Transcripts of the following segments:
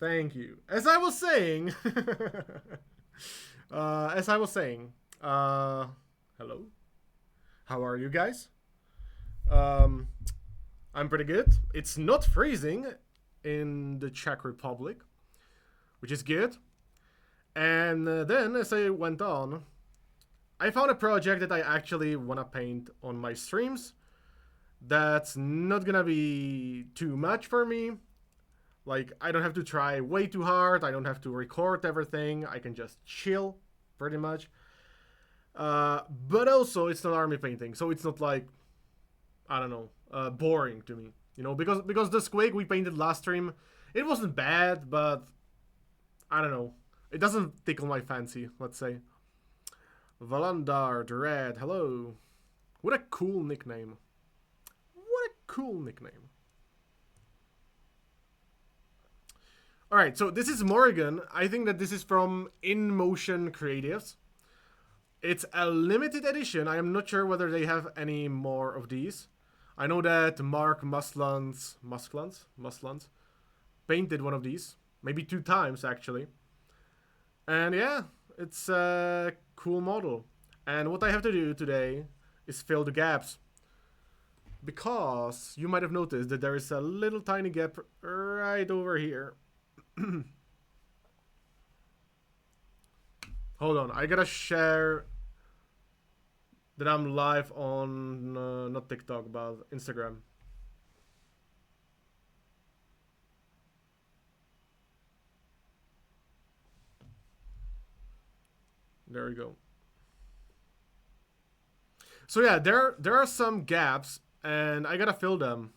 Thank you. As I was saying, hello. How are you guys? Um, I'm pretty good. It's not freezing in the Czech Republic, which is good. And then, as I went on, I found a project that I actually want to paint on my streams. That's not gonna be too much for me. Like, I don't have to try way too hard. I don't have to record everything. I can just chill, pretty much. But also, it's not army painting, so it's not like, I don't know, boring to me. You know, because the squig we painted last stream, it wasn't bad, but I don't know. It doesn't tickle my fancy, let's say. Valandar, Dread, hello. What a cool nickname. What a cool nickname. Alright, so this is Morrigan. I think that this is from In Motion Creatives. It's a limited edition. I am not sure whether they have any more of these. I know that Mark Muslands painted one of these. Maybe 2 times, actually. And yeah, it's a cool model. And what I have to do today is fill the gaps. Because you might have noticed that there is a little tiny gap right over here. Hold on, I gotta share that I'm live on, not TikTok, but Instagram. There we go. So yeah, there are some gaps, and I gotta fill them.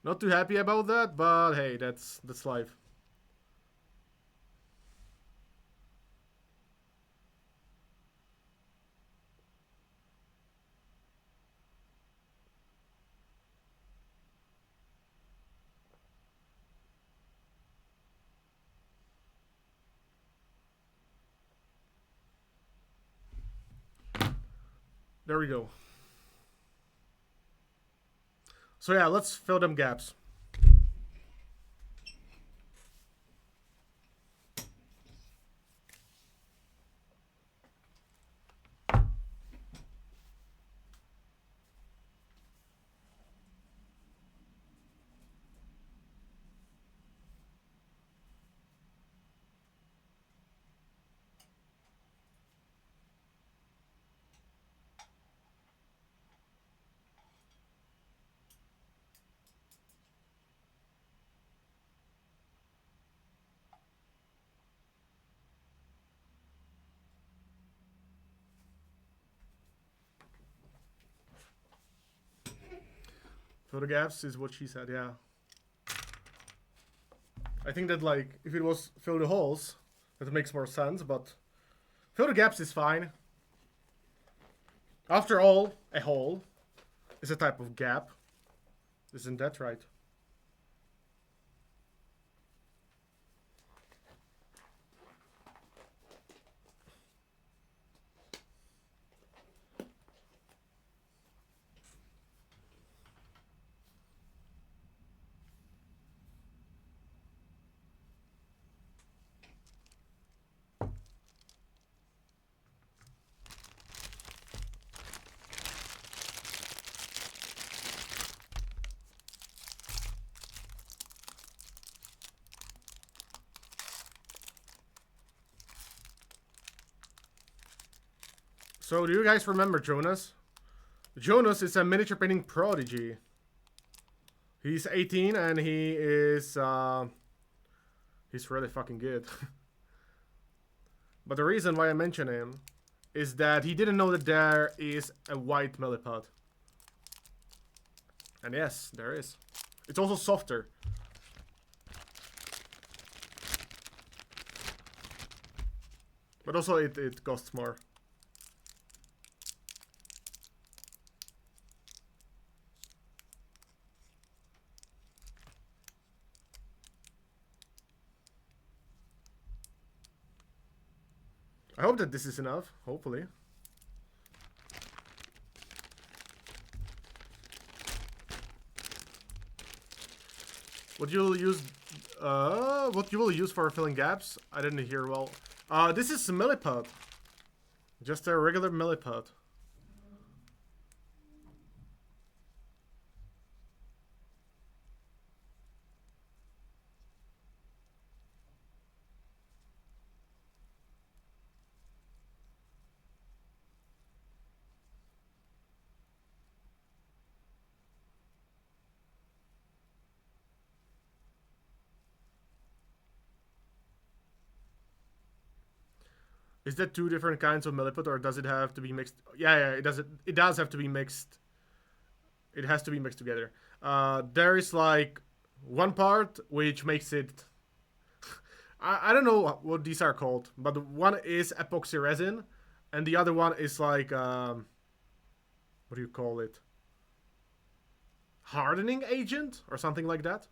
Not too happy about that, but hey, that's life. There we go. So yeah, let's fill them gaps. Fill the gaps is what she said, yeah. I think that, like, if it was fill the holes, that makes more sense, but fill the gaps is fine. After all, a hole is a type of gap. Isn't that right? So, do you guys remember Jonas? Jonas is a miniature painting prodigy. He's 18 and he is, he's really fucking good. But the reason why I mention him is that he didn't know that there is a white Milliput. And yes, there is. It's also softer. But also it costs more. I hope that this is enough, hopefully. What you'll use, what you will use for filling gaps? I didn't hear well. This is Milliput. Just a regular Milliput. Is that two different kinds of Milliput, or does it have to be mixed? Yeah, yeah, it does. It does have to be mixed. It has to be mixed together. There is like one part which makes it. I don't know what these are called, but one is epoxy resin, and the other one is like what do you call it? Hardening agent or something like that.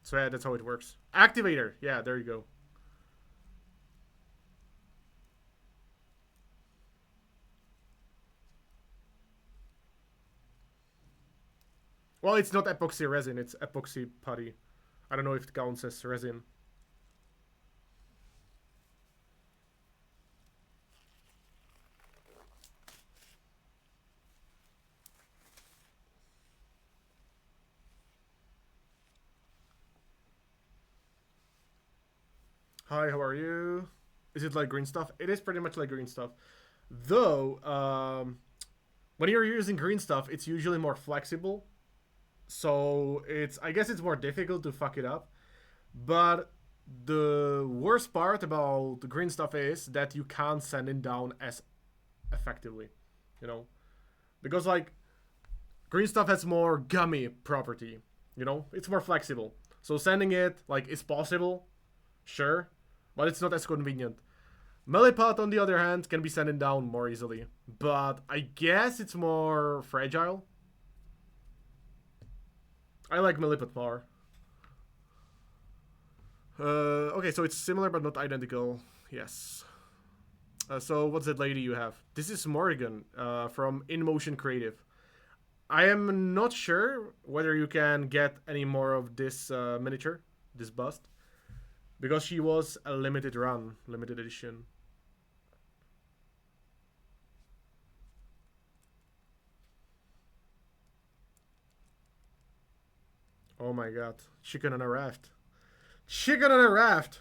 So yeah, that's how it works. Activator. Yeah, there you go. Well, it's not epoxy resin, it's epoxy putty. I don't know if it counts as resin. Hi, how are you? Is it like green stuff? It is pretty much like green stuff. Though, when you're using green stuff, it's usually more flexible. So I guess it's more difficult to fuck it up. But the worst part about the green stuff is that you can't sand it down as effectively, you know? Because, like, green stuff has more gummy property, you know? It's more flexible. So sanding it, like, is possible, sure, but it's not as convenient. Milliput, on the other hand, can be sanded down more easily, but I guess it's more fragile. I like Milliput more. Okay, so it's similar but not identical. Yes. So what's that lady you have? This is Morrigan from InMotion Creative. I am not sure whether you can get any more of this miniature, this bust, because she was a limited run, limited edition. Oh my god. Chicken on a raft. Chicken on a raft!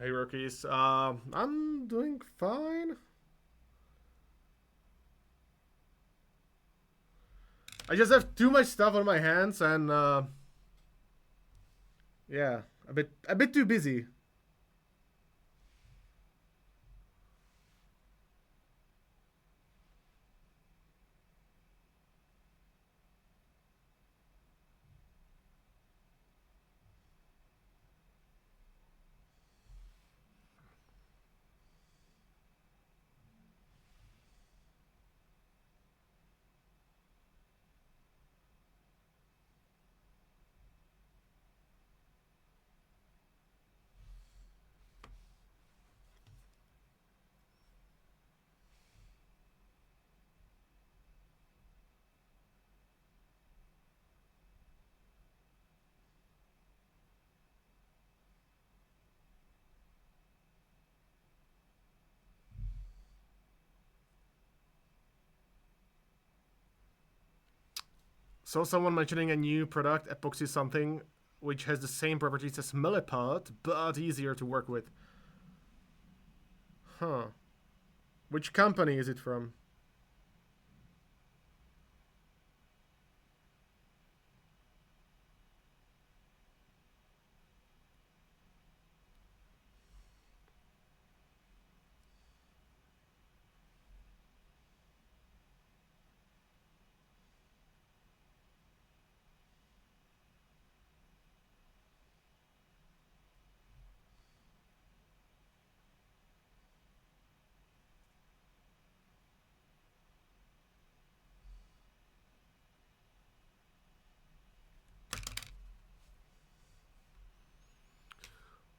Hey rookies, I'm doing fine. I just have too much stuff on my hands and yeah, a bit too busy. Saw someone mentioning a new product, epoxy something, which has the same properties as Milliput, but easier to work with. Huh. Which company is it from?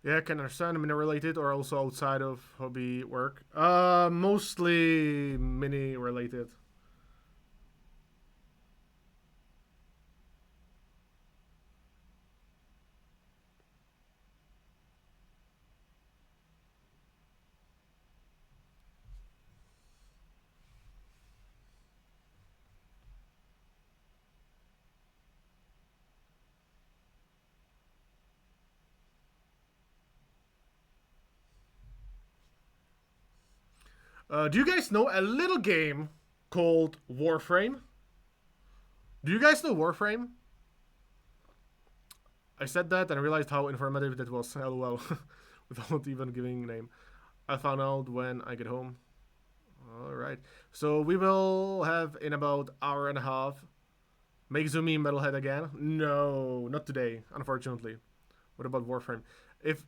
Yeah, I can understand. Mini related or also outside of hobby work. Mostly mini related. Do you guys know a little game called Warframe? Do you guys know Warframe? I said that and I realized how informative that was. LOL. Without even giving a name. I found out when I get home. Alright. So we will have in about hour and a half. Make Zumi Metalhead again? No, not today, unfortunately. What about Warframe? If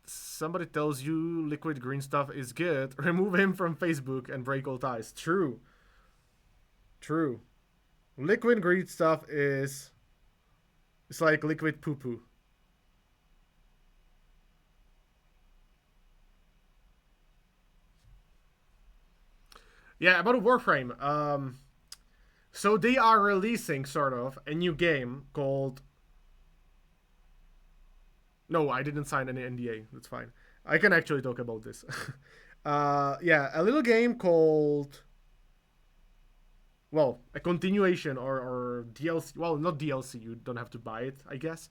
somebody tells you liquid green stuff is good, remove him from Facebook and break all ties. True. True. Liquid green stuff is it's like liquid poo poo. Yeah, about Warframe. So they are releasing sort of a new game called. No, I didn't sign any NDA. That's fine. I can actually talk about this. Yeah, a little game called. Well, a continuation or DLC. Well, not DLC. You don't have to buy it, I guess.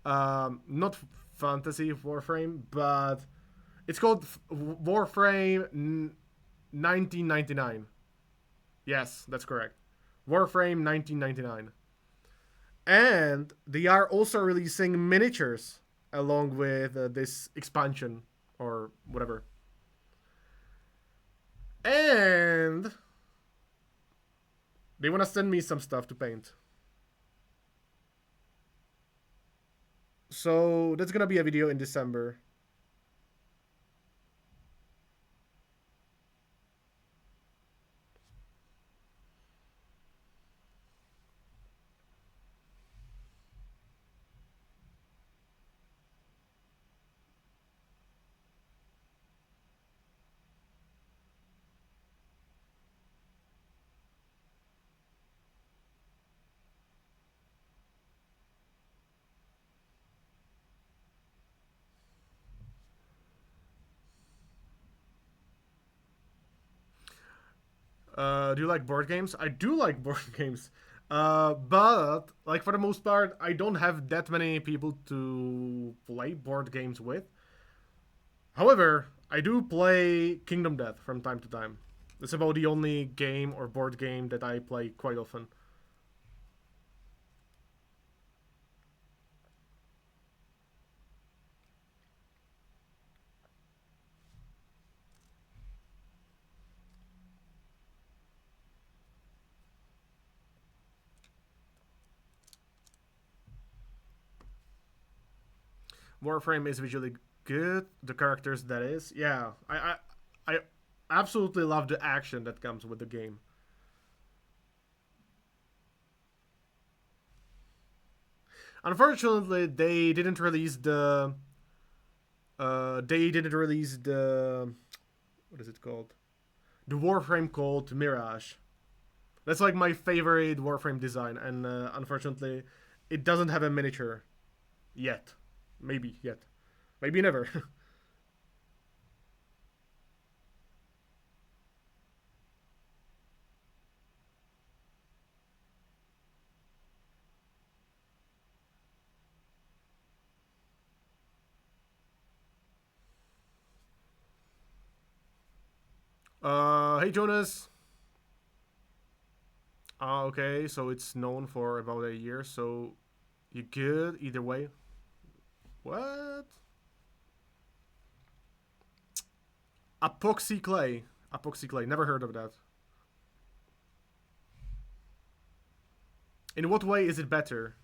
Not fantasy Warframe, but it's called Warframe 1999. Yes, that's correct. Warframe 1999. And they are also releasing miniatures along with this expansion or whatever. And they want to send me some stuff to paint. So that's gonna be a video in December. Do you like board games? I do like board games. But like for the most part, I don't have that many people to play board games with. However, I do play Kingdom Death from time to time. It's about the only game or board game that I play quite often. Warframe is visually good. The characters, that is, yeah. I absolutely love the action that comes with the game. Unfortunately, they didn't release the. They didn't release the. What is it called? The Warframe called Mirage. That's like my favorite Warframe design, and unfortunately, it doesn't have a miniature yet. Maybe yet. Maybe never. Hey Jonas. Okay, so it's known for about a year, so you good either way. What? Epoxy clay. Epoxy clay. Never heard of that. In what way is it better?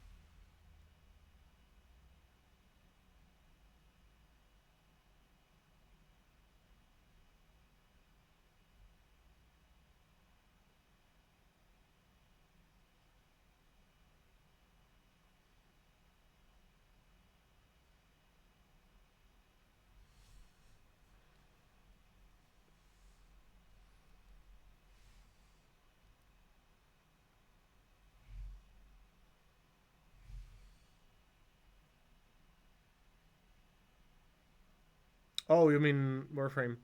Oh, you mean Warframe?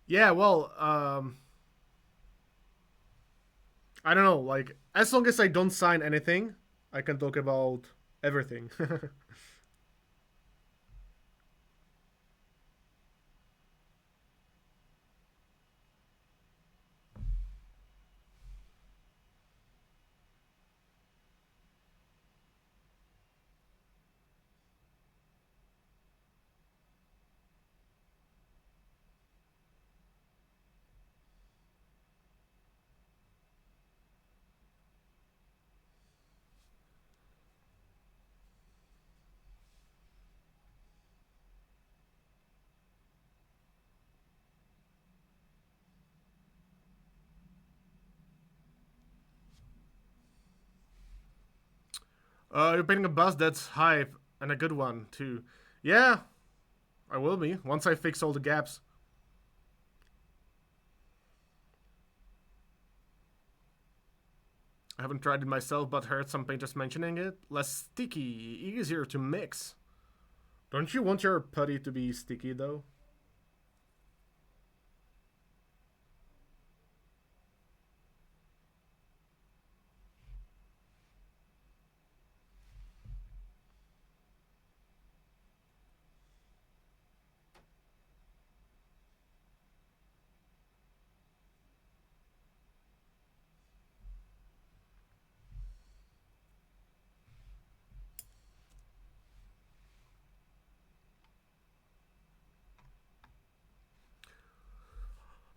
Yeah, well, I don't know. Like, as long as I don't sign anything, I can talk about everything. You're painting a bus that's hype and a good one too. Yeah, I will be once I fix all the gaps. I haven't tried it myself, but heard some painters mentioning it. Less sticky, easier to mix. Don't you want your putty to be sticky though?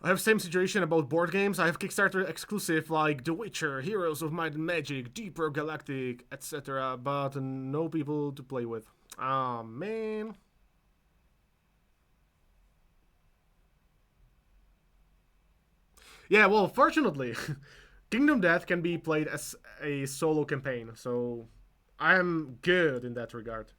I have same situation about board games. I have Kickstarter exclusive like The Witcher, Heroes of Might and Magic, Deep Rock Galactic, etc. But no people to play with. Ah, man. Yeah, well, fortunately, Kingdom Death can be played as a solo campaign, so I'm good in that regard.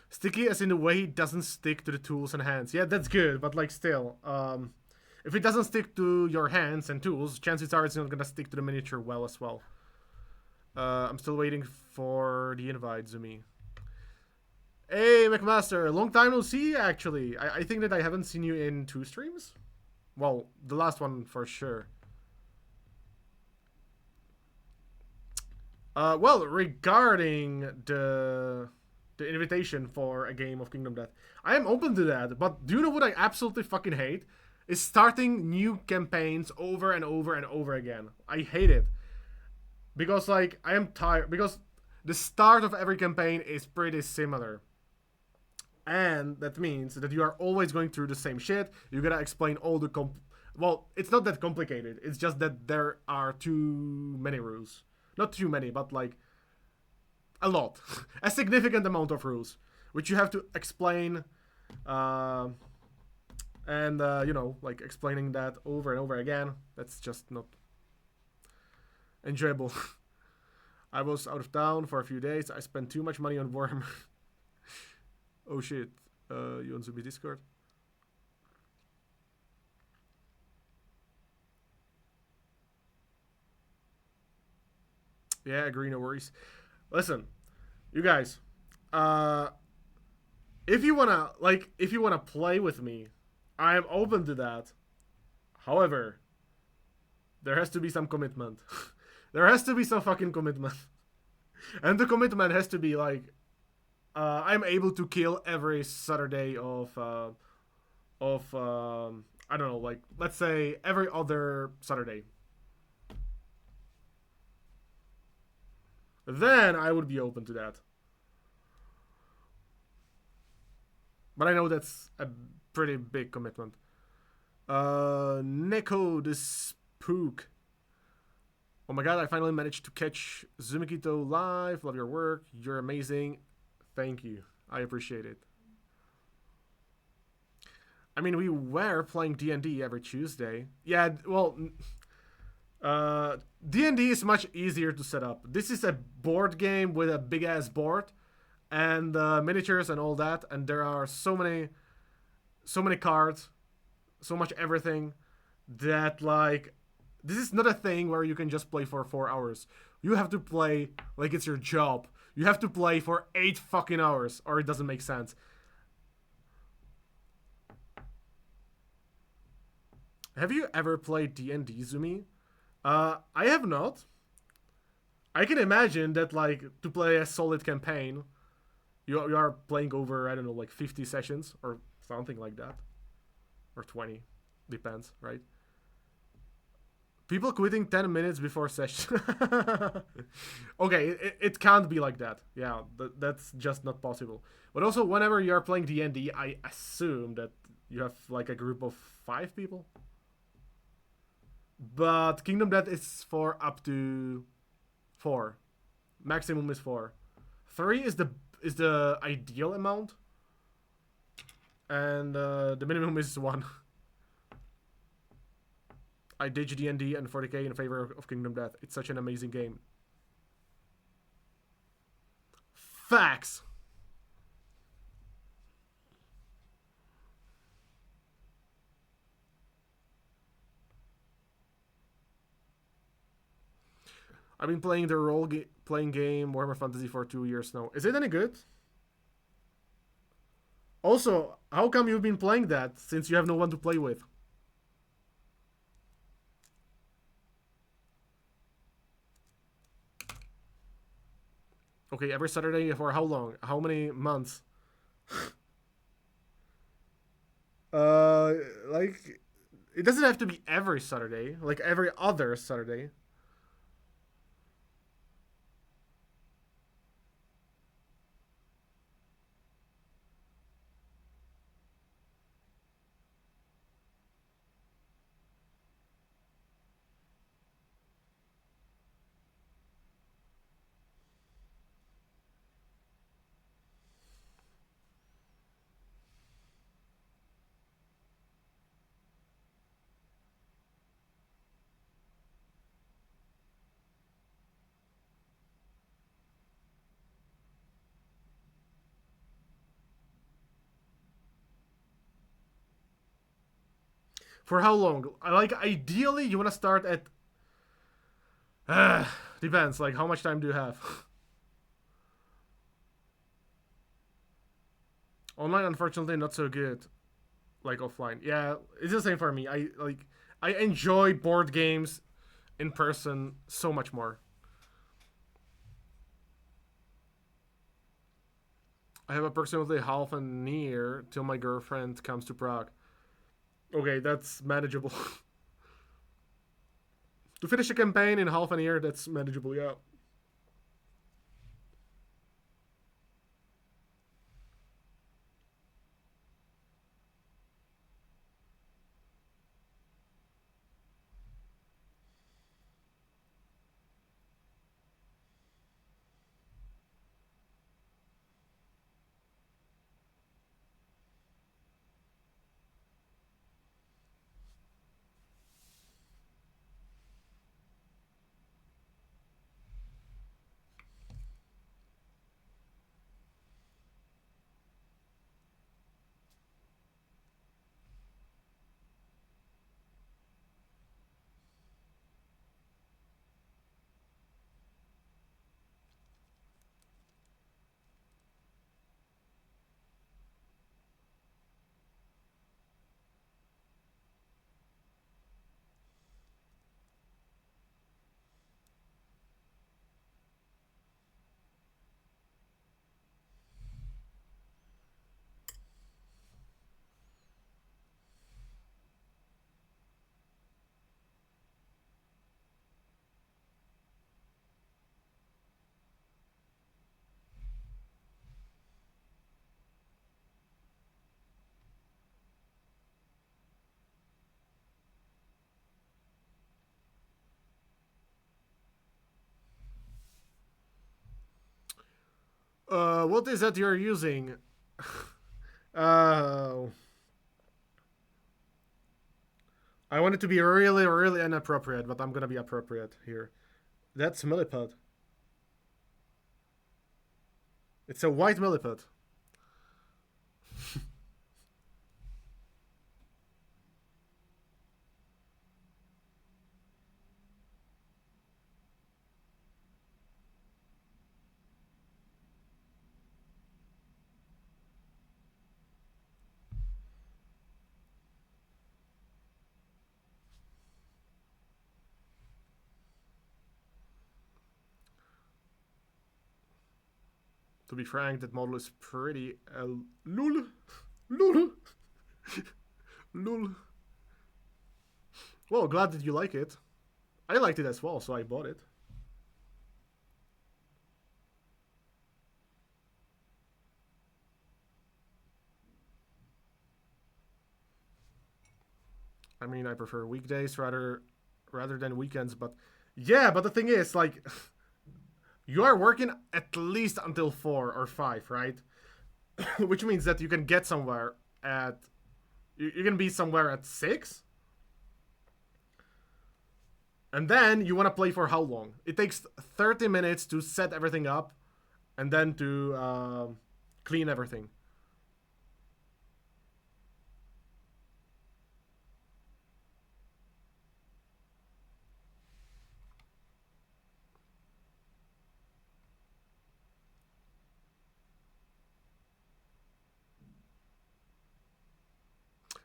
Sticky as in the way it doesn't stick to the tools and hands. Yeah, that's good, but like still, if it doesn't stick to your hands and tools, chances are it's not gonna stick to the miniature well as well. I'm still waiting for the invite, Zumi. Hey, McMaster, long time no see. Actually, I think that I haven't seen you in two streams. Well, the last one for sure. Well, regarding the invitation for a game of Kingdom Death, I am open to that. But do you know what I absolutely fucking hate? Is starting new campaigns over and over and over again. I hate it because like I am tired because the start of every campaign is pretty similar. And that means that you are always going through the same shit. You gotta explain all the well, it's not that complicated. It's just that there are too many rules. Not too many, but like a lot, a significant amount of rules, which you have to explain, uh, and like explaining that over and over again. That's just not enjoyable. I was out of town for a few days. I spent too much money on Worm. Oh shit. You on Zubi's Discord? Yeah, agree, no worries. Listen, you guys, uh, if you wanna play with me, I am open to that. However, there has to be some commitment. There has to be some fucking commitment, and the commitment has to be like, I'm able to kill every Saturday of of I don't know, like let's say every other Saturday. Then I would be open to that. But I know that's a pretty big commitment. Neko the Spook. Oh my god, I finally managed to catch Zumikito live. Love your work. You're amazing. Thank you. I appreciate it. I mean, we were playing D&D every Tuesday. Yeah, well, D&D is much easier to set up. This is a board game with a big ass board and miniatures and all that, and there are so many cards, so much everything that like this is not a thing where you can just play for 4 hours. You have to play like it's your job. You have to play for 8 fucking hours, or it doesn't make sense. Have you ever played D&D, Zumi? I have not. I can imagine that like to play a solid campaign, you are playing over I don't know like 50 sessions or something like that, or 20, depends, right? People quitting 10 minutes before session. Okay, it can't be like that. Yeah, that's just not possible. But also, whenever you're playing D&D, I assume that you have like a group of 5 people. But Kingdom Death is for up to 4. Maximum is 4. 3 is the ideal amount, and the minimum is 1. I ditch D&D and 40k in favor of Kingdom Death. It's such an amazing game. Facts. I've been playing the playing game Warhammer Fantasy for 2 years now. Is it any good? Also, how come you've been playing that since you have no one to play with? Okay, every Saturday for how long? How many months? Uh, like it doesn't have to be every Saturday. Like every other Saturday. For how long? Like ideally, you want to start at. Depends. Like how much time do you have? Online, unfortunately, not so good. Like offline, yeah, it's the same for me. I enjoy board games in person so much more. I have approximately half an year till my girlfriend comes to Prague. Okay, that's manageable. To finish a campaign in half an year, that's manageable. Yeah. What is that you're using? Uh, I want it to be really, really inappropriate, but I'm gonna be appropriate here. That's Milliput. It's a white Milliput. To be frank, that model is pretty. Lul. Lul. Lul. Well, glad that you like it. I liked it as well, so I bought it. I mean, I prefer weekdays rather than weekends, but yeah, but the thing is, like, you are working at least until 4 or 5, right? Which means that you can get somewhere at you can be somewhere at 6, and then you want to play for how long? It takes 30 minutes to set everything up, and then to clean everything.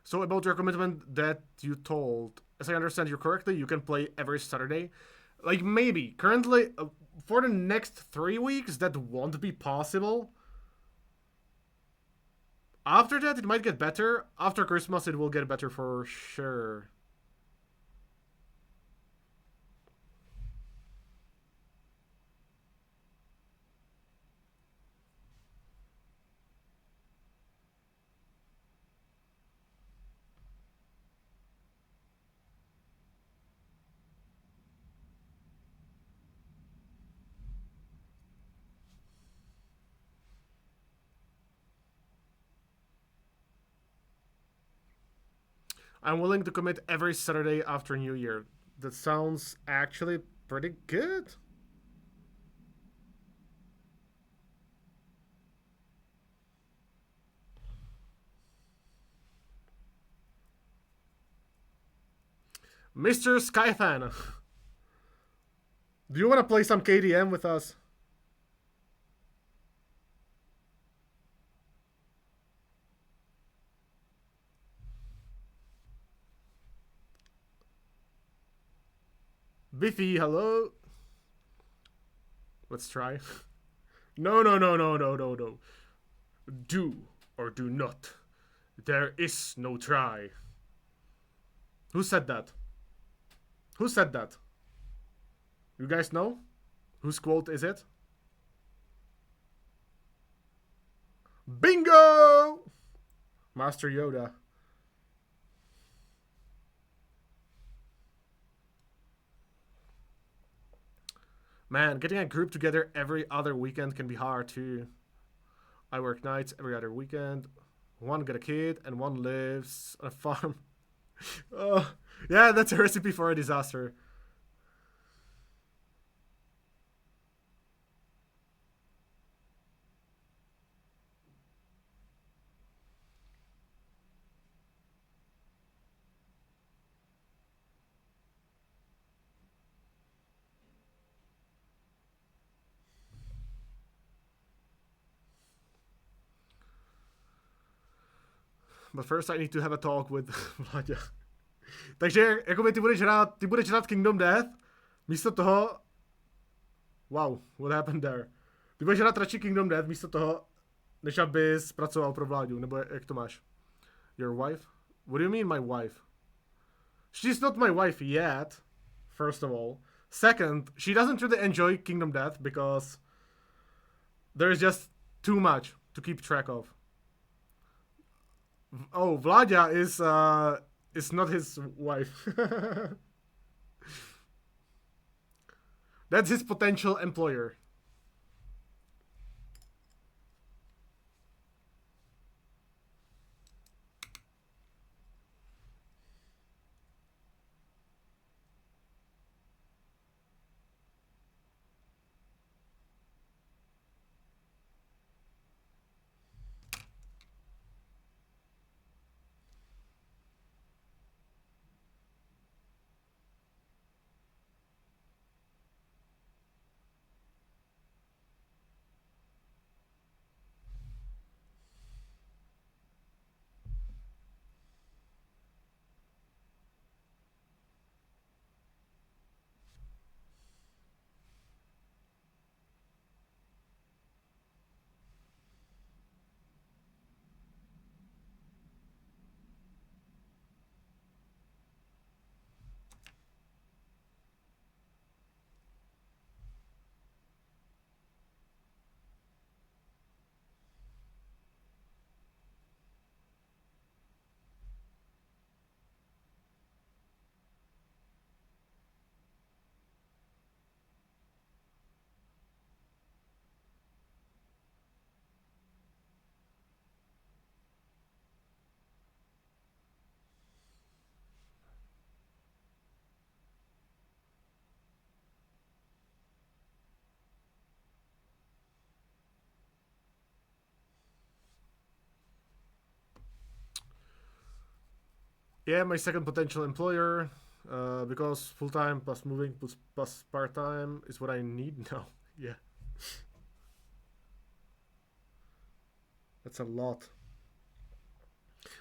So about your commitment that you told, as I understand you correctly, you can play every Saturday. Like maybe currently for the next 3 weeks that won't be possible. After that, it might get better. After Christmas, it will get better for sure. I'm willing to commit every Saturday after New Year. That sounds actually pretty good. Mr. Skyfan, do you want to play some KDM with us? Biffy, hello. Let's try. No, no, no, no, no, no, no. Do or do not. There is no try. Who said that? Who said that? You guys know? Whose quote is it? Bingo! Master Yoda. Man, getting a group together every other weekend can be hard too. I work nights every other weekend. One got a kid and one lives on a farm. Oh, yeah, that's a recipe for a disaster. But first I need to have a talk with Vláďa. Takže, jakoby ty budeš hrát Kingdom Death, místo toho... Wow, what happened there? Ty budeš hrát radši Kingdom Death místo toho, než abys pracoval pro Vláďu, nebo jak to máš? Your wife? What do you mean my wife? She's not my wife yet, first of all. Second, she doesn't really enjoy Kingdom Death because there's just too much to keep track of. Oh, Vladia is not his wife. That's his potential employer. Yeah, my second potential employer, because full time plus moving plus part time is what I need now. Yeah, that's a lot.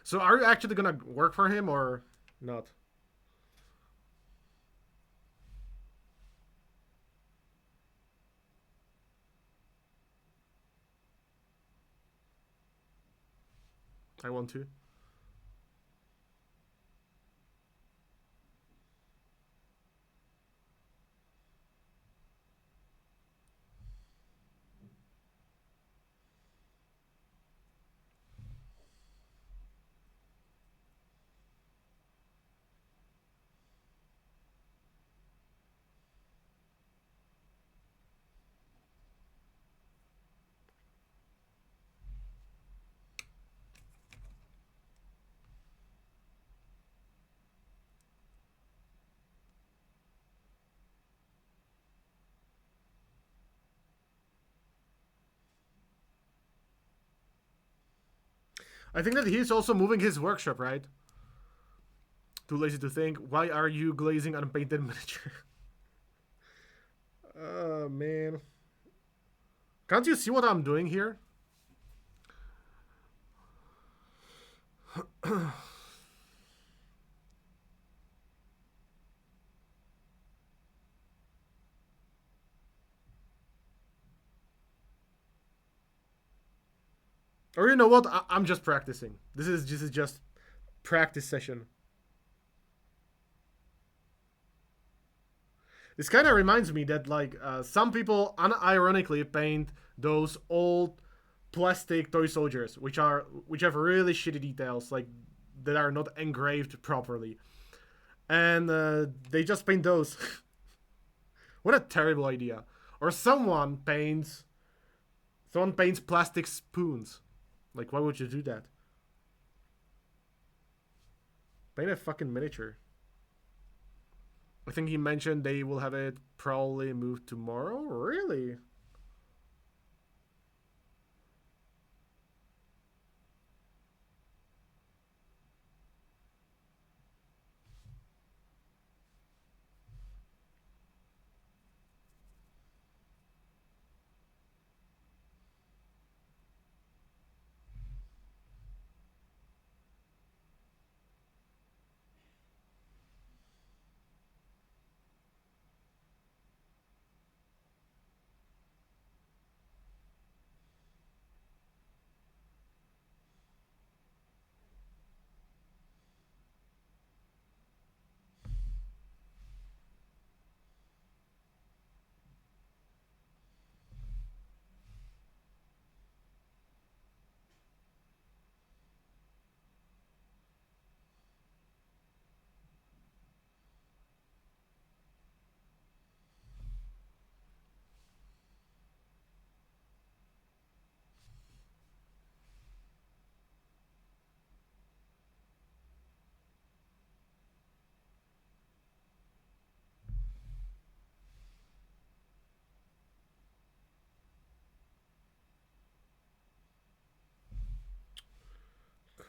So, are you actually gonna work for him or not? I want to. I think that he's also moving his workshop, right? Too lazy to think. Why are you glazing unpainted miniature? Man. Can't you see what I'm doing here? Or you know what? I'm just practicing. This is just practice session. This kind of reminds me that like some people unironically paint those old plastic toy soldiers, which have really shitty details, like that are not engraved properly, and they just paint those. What a terrible idea! Or someone paints plastic spoons. Like, why would you do that? Paint a fucking miniature. I think he mentioned they will have it probably moved tomorrow. Really?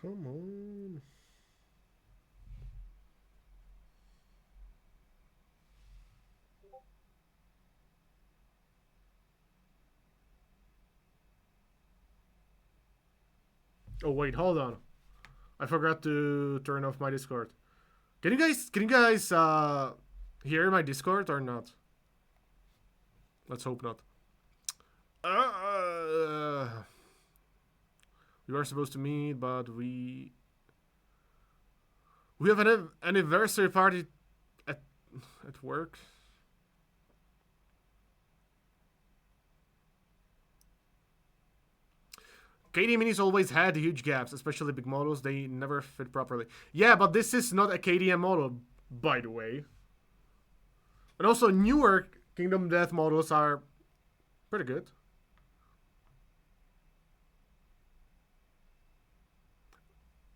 Come on. Oh wait, hold on. I forgot to turn off my Discord. Can you guys hear my Discord or not? Let's hope not. Uh, we were supposed to meet, but we have an anniversary party at at work. KD minis always had huge gaps, especially big models. They never fit properly. Yeah, but this is not a KDM model, by the way. And also, newer Kingdom Death models are pretty good.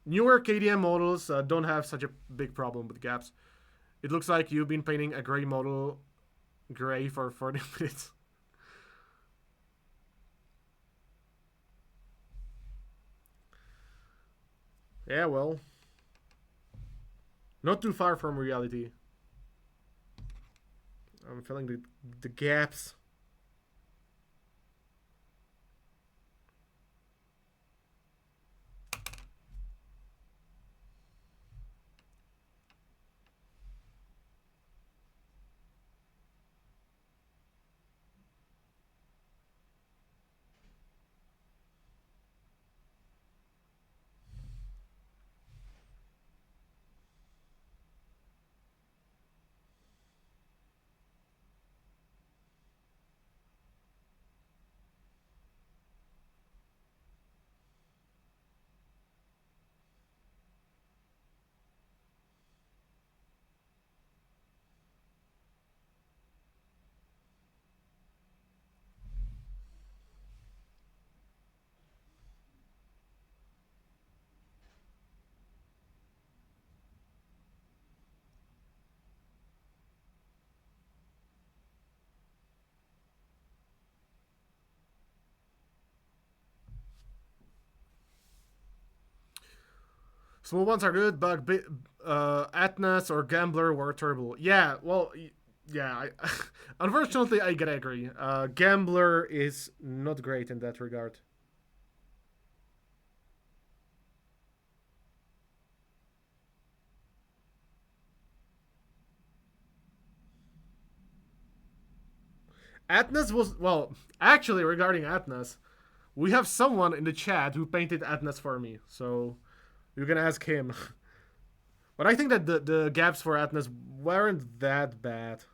Newer KDM models don't have such a big problem with gaps. It looks like you've been painting a gray model gray for 40 minutes. Yeah, well. Not too far from reality. I'm feeling the gaps. Small ones are good, but Atnas or Gambler were terrible. Yeah, well, yeah. Unfortunately, I gotta agree. Gambler is not great in that regard. Atnas was, well, actually, regarding Atnas, we have someone in the chat who painted Atnas for me, so you can ask him. But I think that the gaps for Atnas weren't that bad.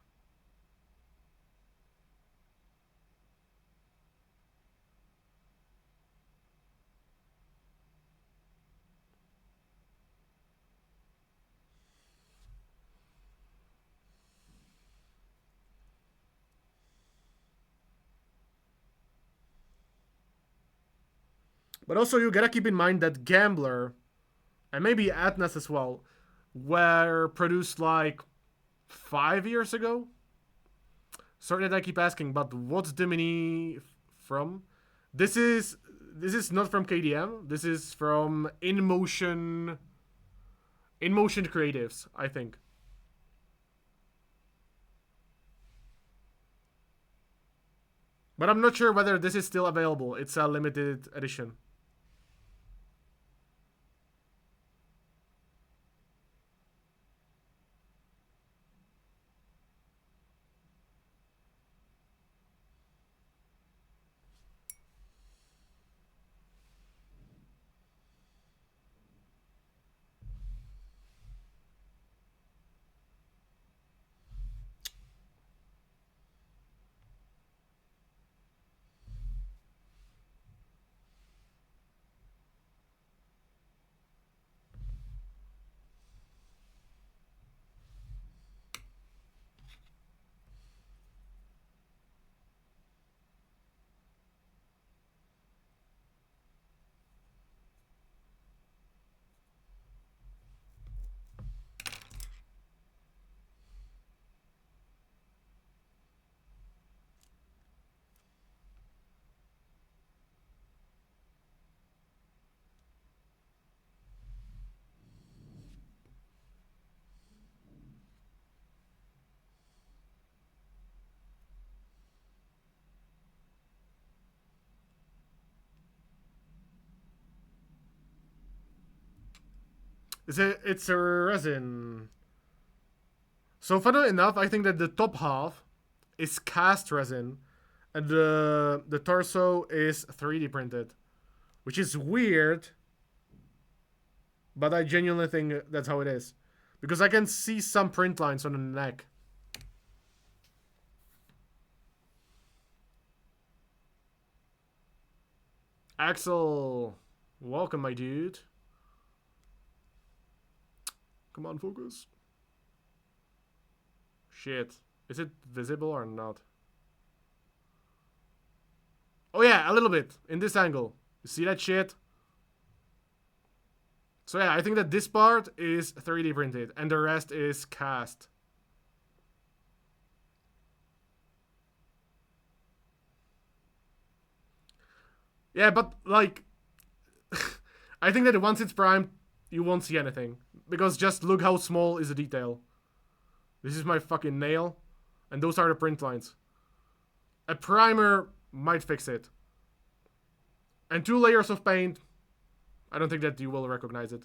But also, you gotta keep in mind that Gambler, and maybe Atnas as well, were produced like 5 years ago. Sorry that I keep asking, but what's Dimini from? This is not from KDM. This is from In Motion Creatives, I think. But I'm not sure whether this is still available. It's a limited edition. It's a resin. So funnily enough, I think that the top half is cast resin, and the torso is 3D printed, which is weird. But I genuinely think that's how it is, because I can see some print lines on the neck. Axel, welcome, my dude. Come on, focus. Shit. Is it visible or not? Oh yeah, a little bit. In this angle. You see that shit? So yeah, I think that this part is 3D printed and the rest is cast. Yeah, but like I think that once it's primed, you won't see anything. Because just look how small is the detail. This is my fucking nail. And those are the print lines. A primer might fix it. And 2 layers of paint, I don't think that you will recognize it.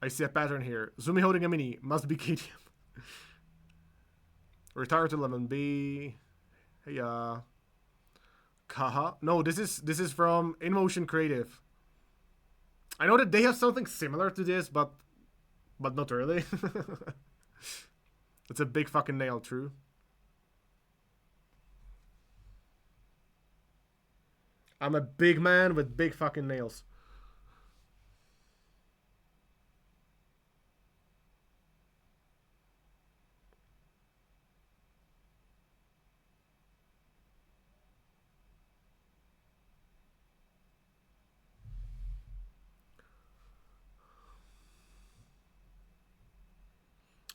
I see a pattern here. Zumi holding a mini. Must be KTM. Retire to Lemon B. Hey, Kaha. No, this is from InMotion Creative. I know that they have something similar to this, but not really. It's a big fucking nail, true. I'm a big man with big fucking nails.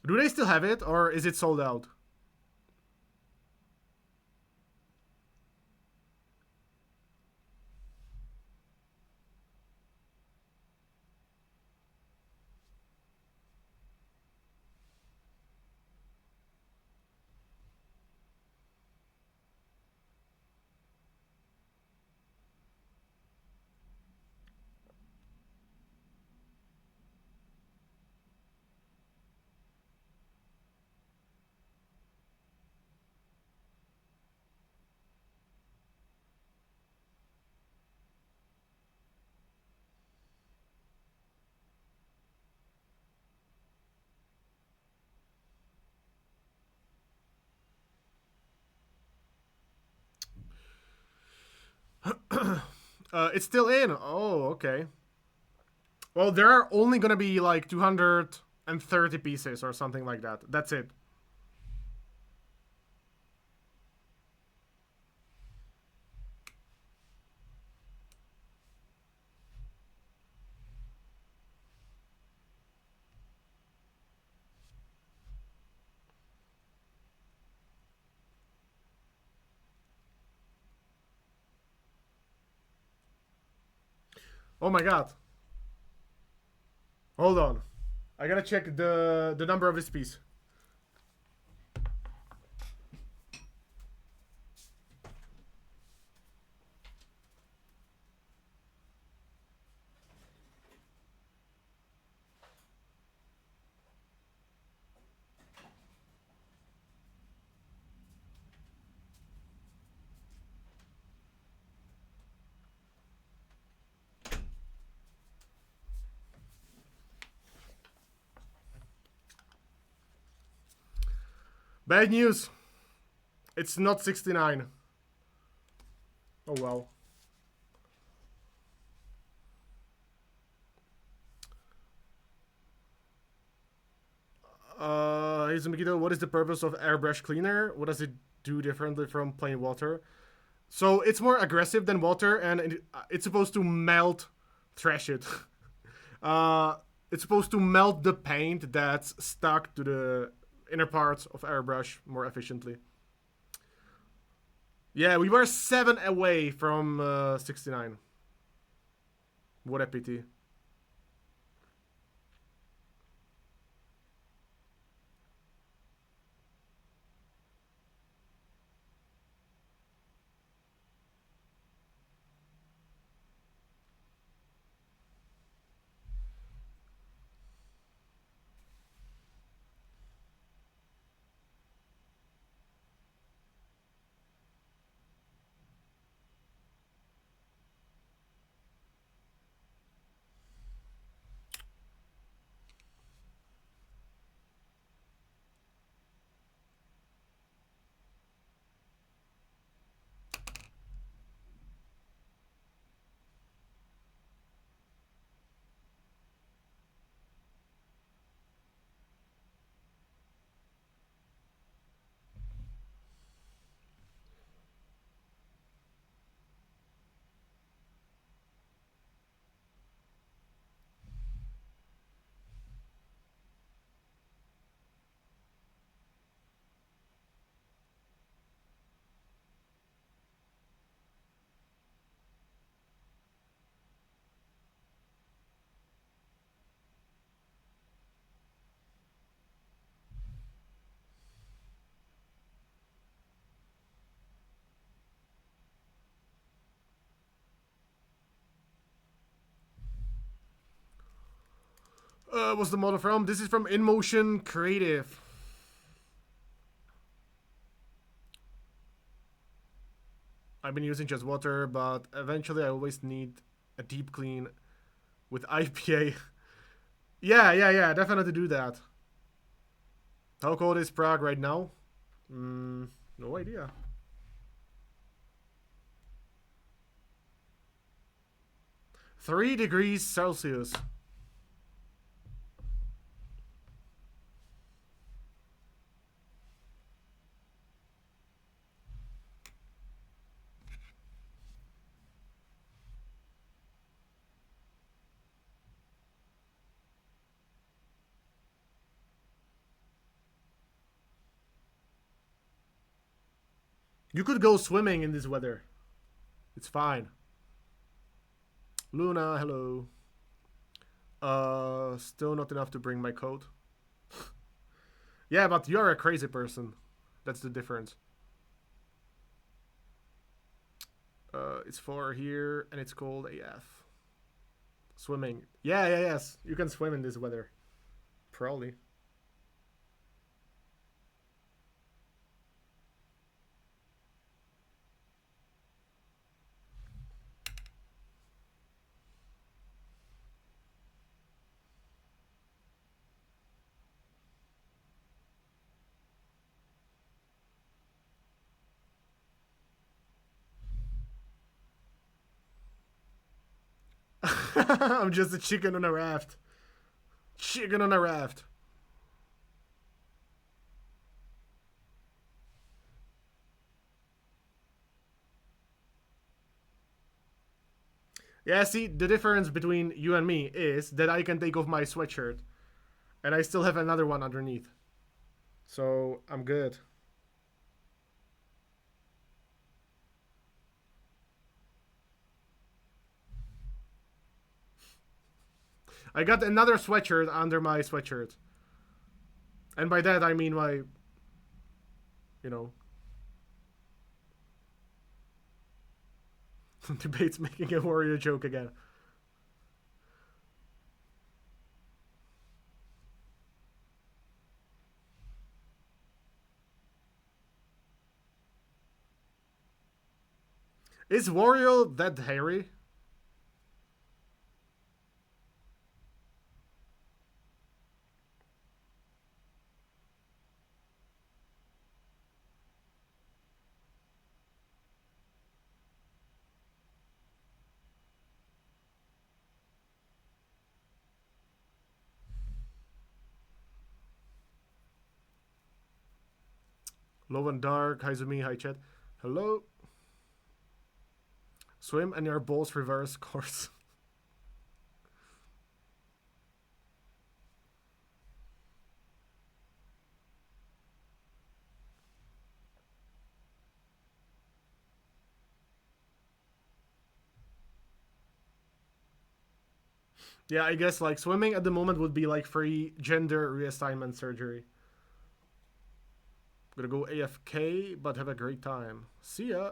Do they still have it, or is it sold out? It's still in. Oh, okay. Well, there are only gonna be like 230 pieces or something like that. That's it. Oh my god. Hold on. I gotta check the number of this piece. Bad news. It's not 69. Oh well. Hey Mikito, what is the purpose of airbrush cleaner? What does it do differently from plain water? So it's more aggressive than water, and it's supposed to melt, thrash it. It's supposed to melt the paint that's stuck to the inner parts of airbrush more efficiently. Yeah, we were 7 away from 69. What a pity. What's the model from? This is from InMotion Creative. I've been using just water, but eventually I always need a deep clean with IPA. Yeah, definitely do that. How cold is Prague right now? No idea. °3 Celsius. You could go swimming in this weather. It's fine. Luna, hello. Still not enough to bring my coat. Yeah, but you're a crazy person. That's the difference. It's 4 here, and it's cold AF. Swimming. Yes. You can swim in this weather. Probably. I'm just a chicken on a raft. Chicken on a raft. Yeah, see, the difference between you and me is that I can take off my sweatshirt and I still have another one underneath. So, I'm good. I got another sweatshirt under my sweatshirt. And by that I mean my, you know, debates making a warrior joke again. Is Wario that hairy? Low and dark, Haizumi, hi chat. Hello. Swim and your balls reverse course. Yeah, I guess like swimming at the moment would be like free gender reassignment surgery. I'm gonna go AFK, but have a great time. See ya.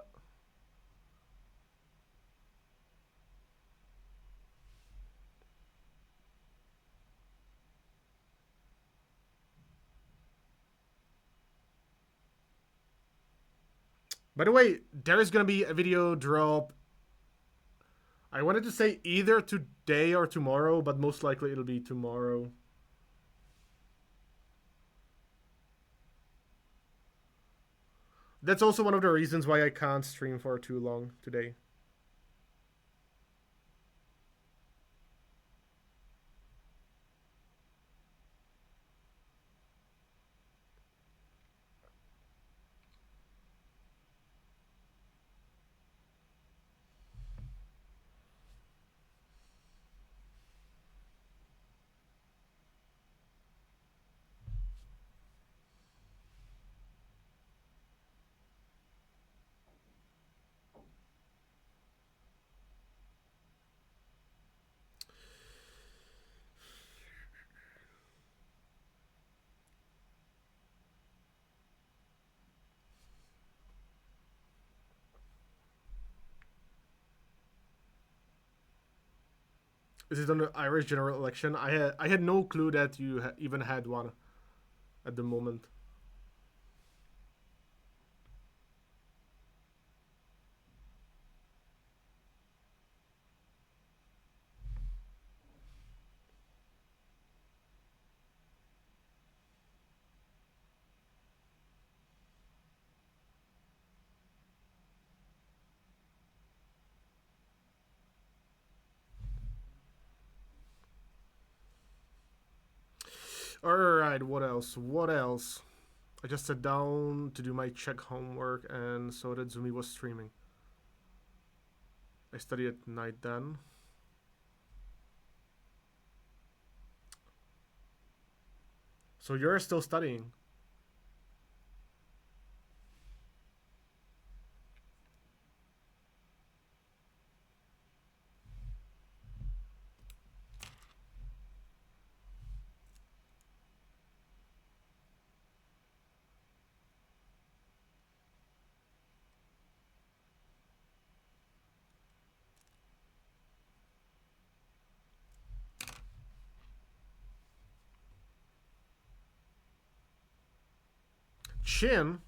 By the way, there is gonna be a video drop. I wanted to say either today or tomorrow, but most likely it'll be tomorrow. That's also one of the reasons why I can't stream for too long today. Is it an Irish general election? I had no clue that you even had one at the moment. All right, what else? What else? I just sat down to do my Czech homework and saw that Zumi was streaming. I study at night then. So you're still studying? Chin?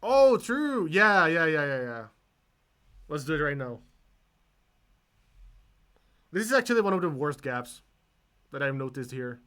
Oh, true. Yeah, yeah, yeah, yeah, yeah. Let's do it right now. This is actually one of the worst gaps that I've noticed here.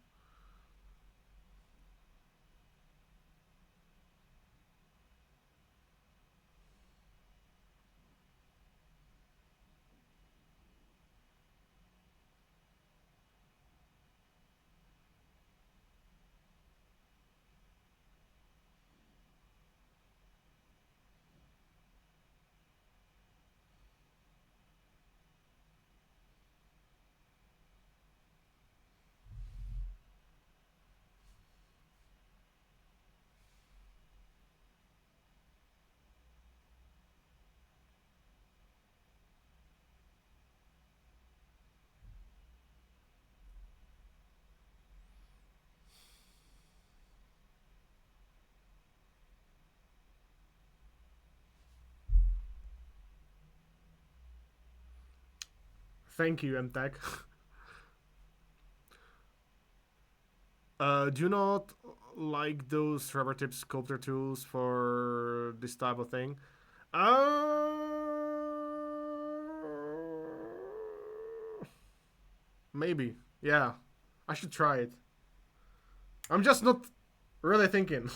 Thank you, MTech. Do you not like those rubber tip sculptor tools for this type of thing? Maybe. Yeah. I should try it. I'm just not really thinking.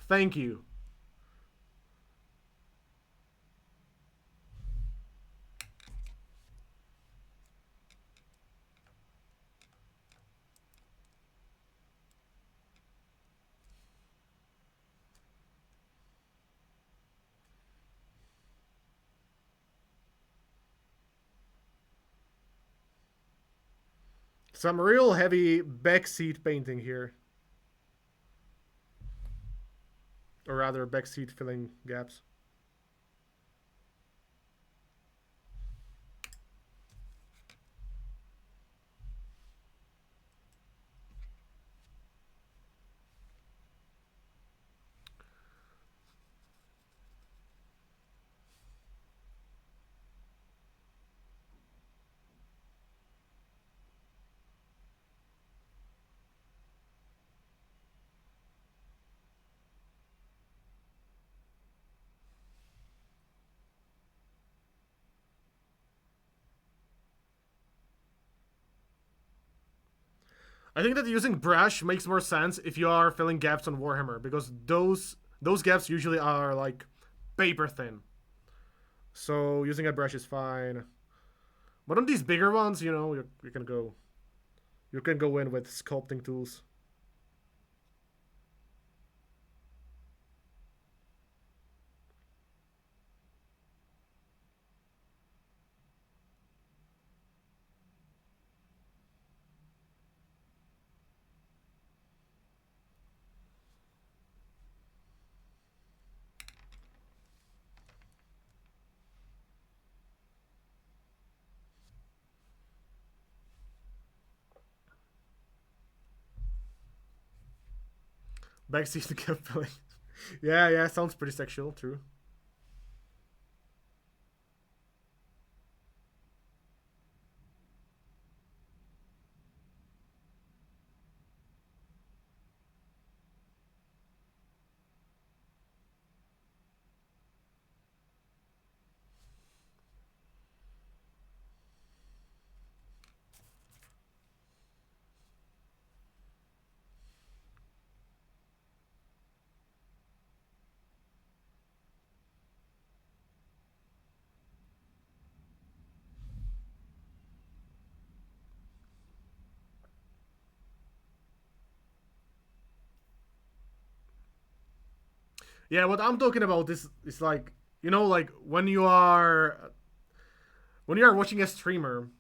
Thank you. Some real heavy backseat painting here. Or rather, backseat filling gaps. I think that using brush makes more sense if you are filling gaps on Warhammer because those gaps usually are like paper thin. So using a brush is fine. But on these bigger ones, you can go in with sculpting tools. Backseat gap filling. Yeah, yeah, sounds pretty sexual. True. Yeah, what I'm talking about is like, like when you are watching a streamer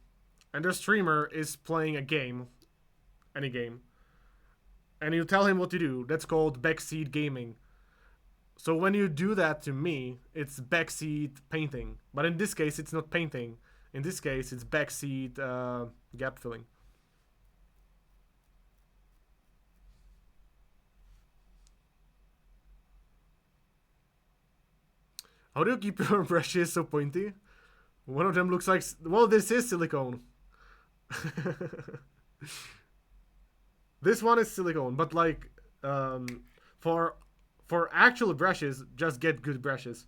and the streamer is playing a game, any game, and you tell him what to do. That's called backseat gaming. So when you do that to me, it's backseat painting. But in this case, it's not painting. In this case, it's backseat gap filling. How do you keep your brushes so pointy? One of them looks like, well, this is silicone. This one is silicone, but like for actual brushes, just get good brushes.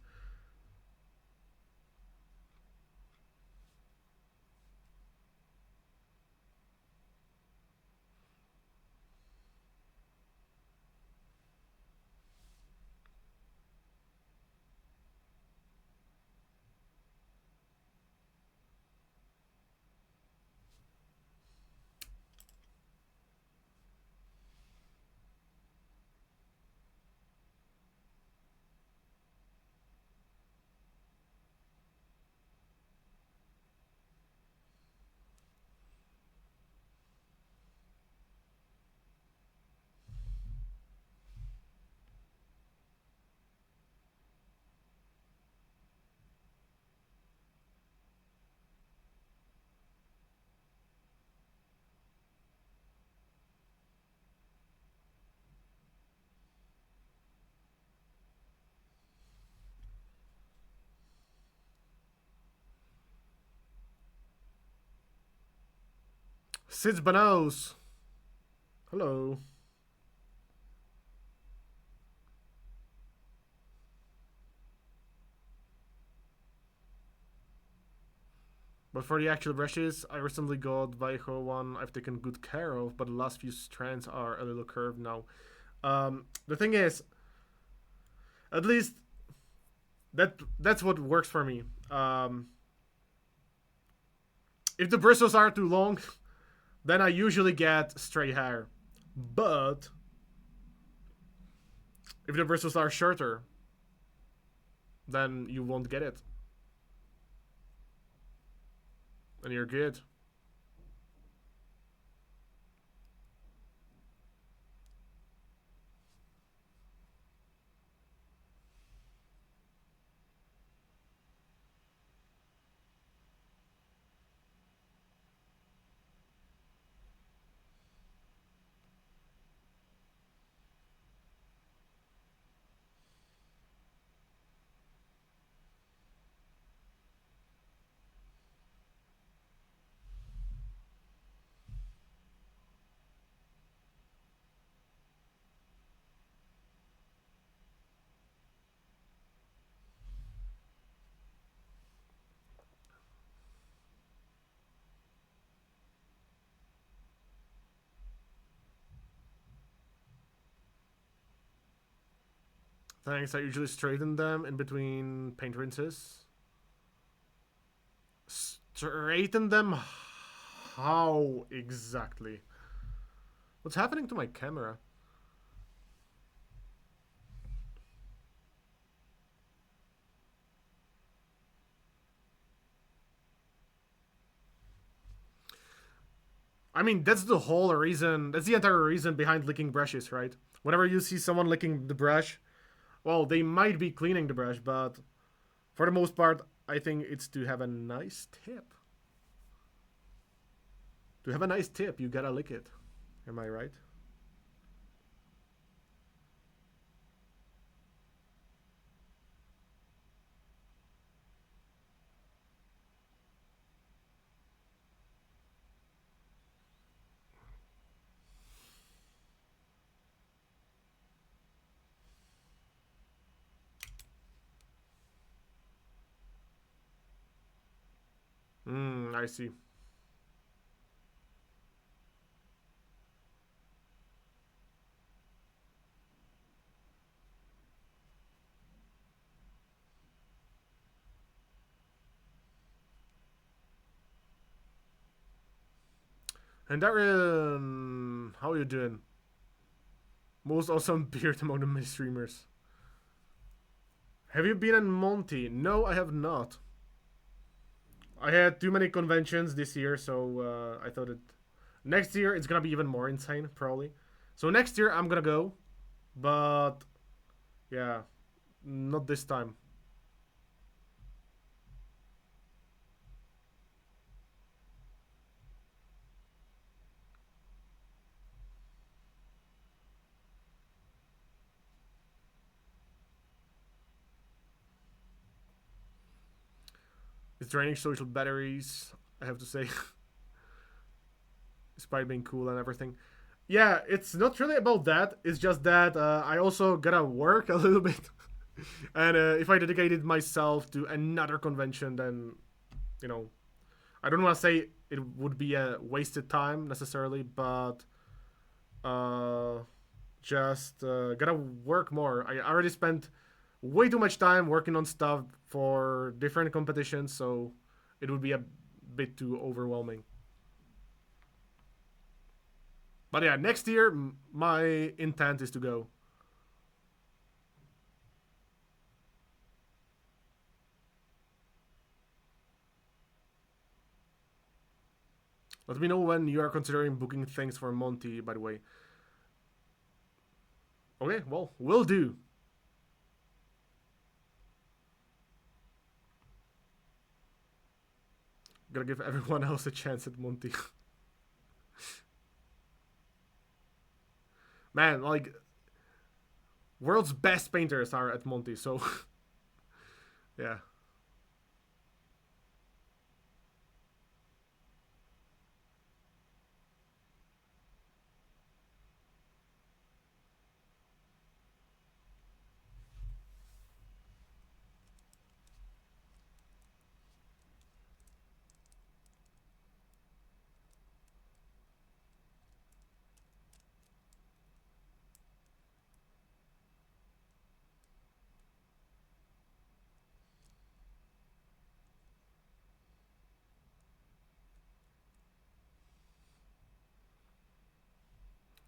Sid's Banos. Hello. But for the actual brushes, I recently got Vallejo one I've taken good care of, but the last few strands are a little curved now. The thing is, at least that's what works for me. If the bristles are too long, then I usually get straight hair. But if the bristles are shorter, then you won't get it. And you're good. Thanks, I usually straighten them in between paint rinses. Straighten them? How exactly? What's happening to my camera? I mean, that's the whole reason. That's the entire reason behind licking brushes, right? Whenever you see someone licking the brush, well, they might be cleaning the brush, but for the most part, I think it's to have a nice tip. To have a nice tip, you gotta lick it. Am I right? I see. And Darren, how are you doing? Most awesome beard among the streamers. Have you been in Monty? No, I have not. I had too many conventions this year, so I thought it. Next year it's gonna be even more insane, probably. So next year I'm gonna go, but yeah, not this time. It's draining social batteries, I have to say, despite being cool and everything. Yeah, it's not really about that. It's just that I also gotta work a little bit. And if I dedicated myself to another convention, then, you know, I don't want to say it would be a wasted time necessarily, but uh, just gotta work more. I already spent way too much time working on stuff for different competitions, so it would be a bit too overwhelming. But yeah, next year my intent is to go. Let me know when you are considering booking things for Monty. By the way. Okay, well, will do. Gotta give everyone else a chance at Monty. Man, like world's best painters are at Monty, so yeah.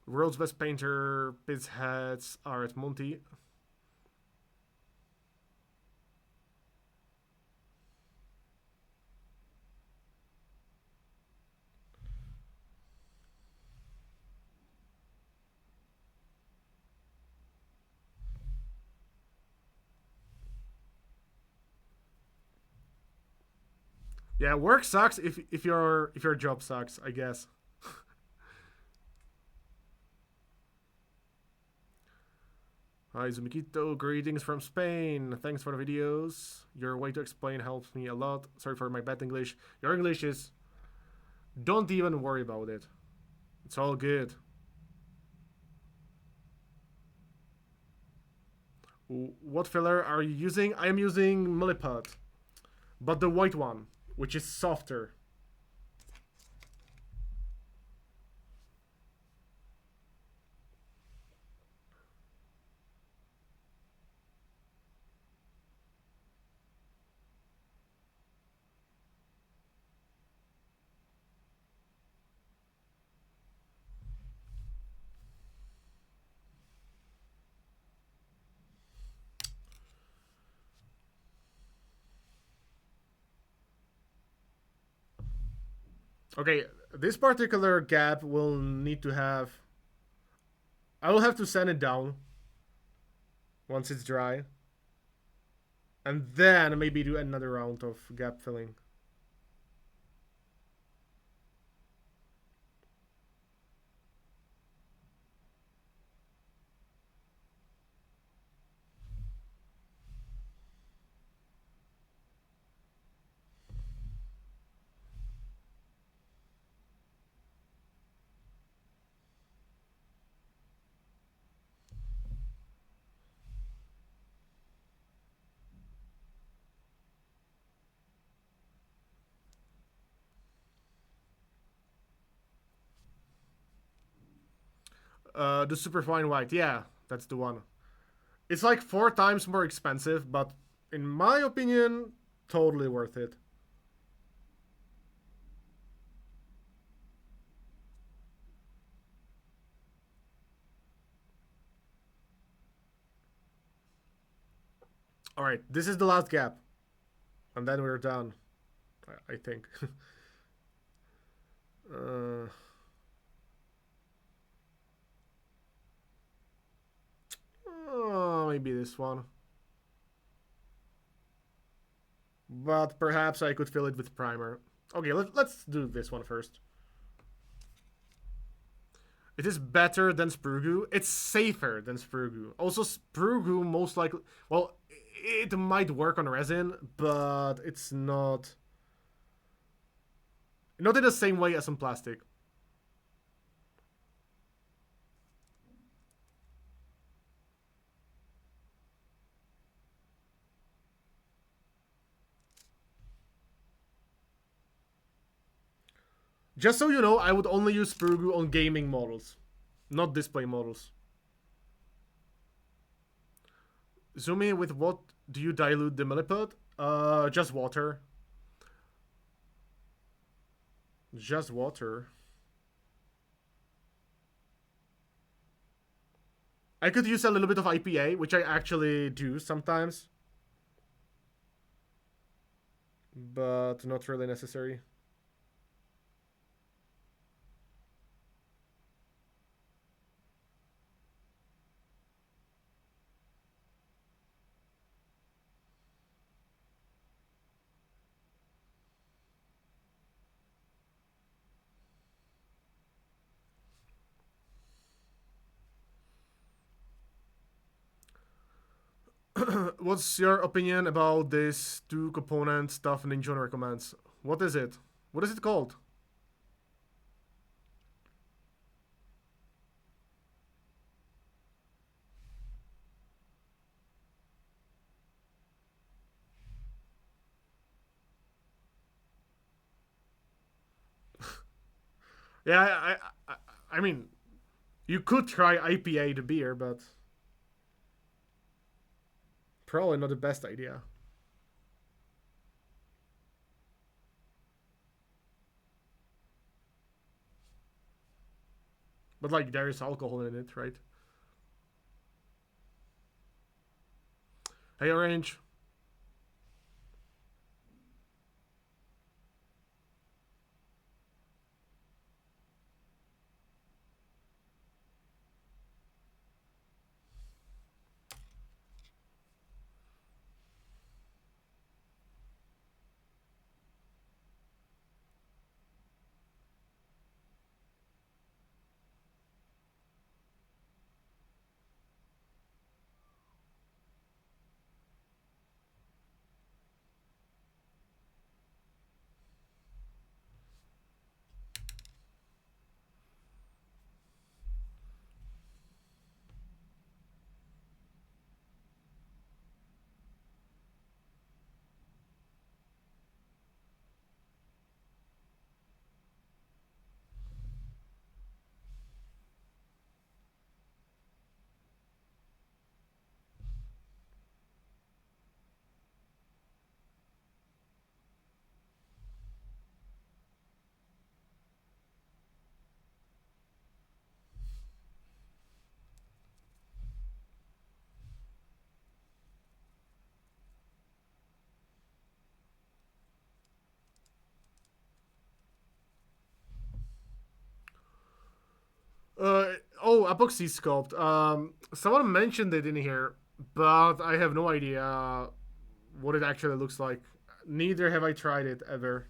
World's best painter, Biz heads are at Monty. Yeah, work sucks if your job sucks, I guess. Hi Zumikito, greetings from Spain. Thanks for the videos. Your way to explain helps me a lot. Sorry for my bad English. Your English is. Don't even worry about it. It's all good. What filler are you using? I am using Milliput, but the white one, which is softer. Okay, this particular gap will need to have. I will have to sand it down once it's dry, and then maybe do another round of gap filling. The super fine white, yeah, that's the one. It's like 4 times more expensive, but in my opinion, totally worth it. All right, this is the last gap, and then we're done. I think. uh, maybe this one. But perhaps I could fill it with primer. Okay, let's do this one first. It is better than Sprugu. It's safer than Sprugu. Also, Sprugu most likely... Well, it might work on resin, but it's not... Not in the same way as on plastic. Just so you know, I would only use Sprugu on gaming models, not display models. Zumi, with what do you dilute the Milliput? Just water. Just water. I could use a little bit of IPA, which I actually do sometimes. But not really necessary. What's your opinion about this two component stuff Ninja recommends? What is it? What is it called? Yeah, I mean, you could try IPA the beer, but probably not the best idea. But like, there is alcohol in it, right? Hey, Orange. Oh, epoxy sculpt. Someone mentioned it in here, but I have no idea what it actually looks like. Neither have I tried it ever.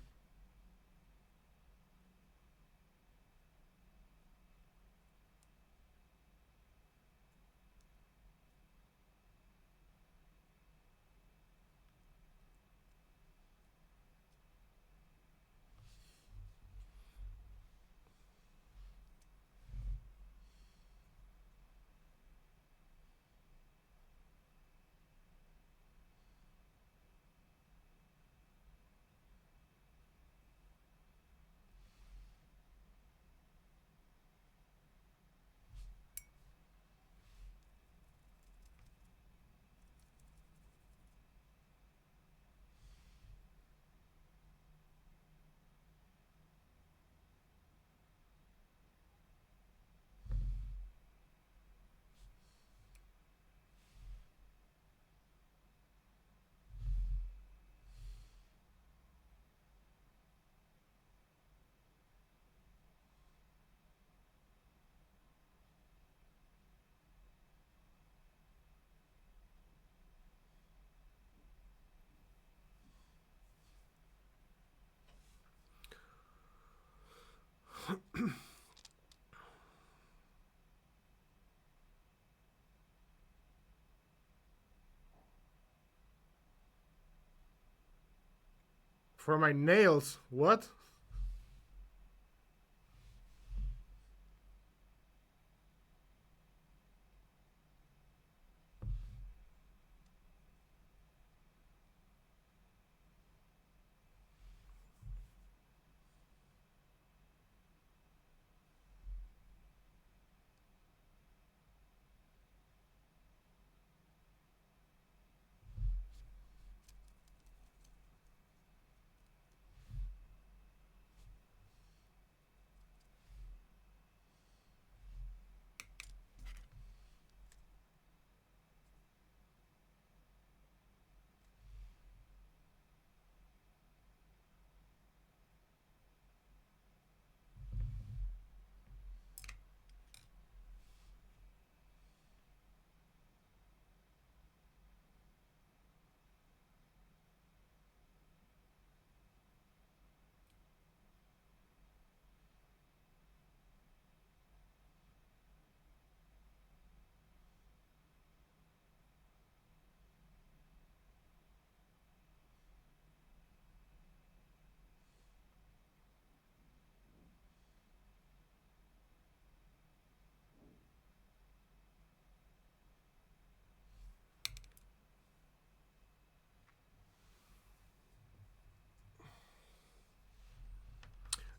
For my nails. What?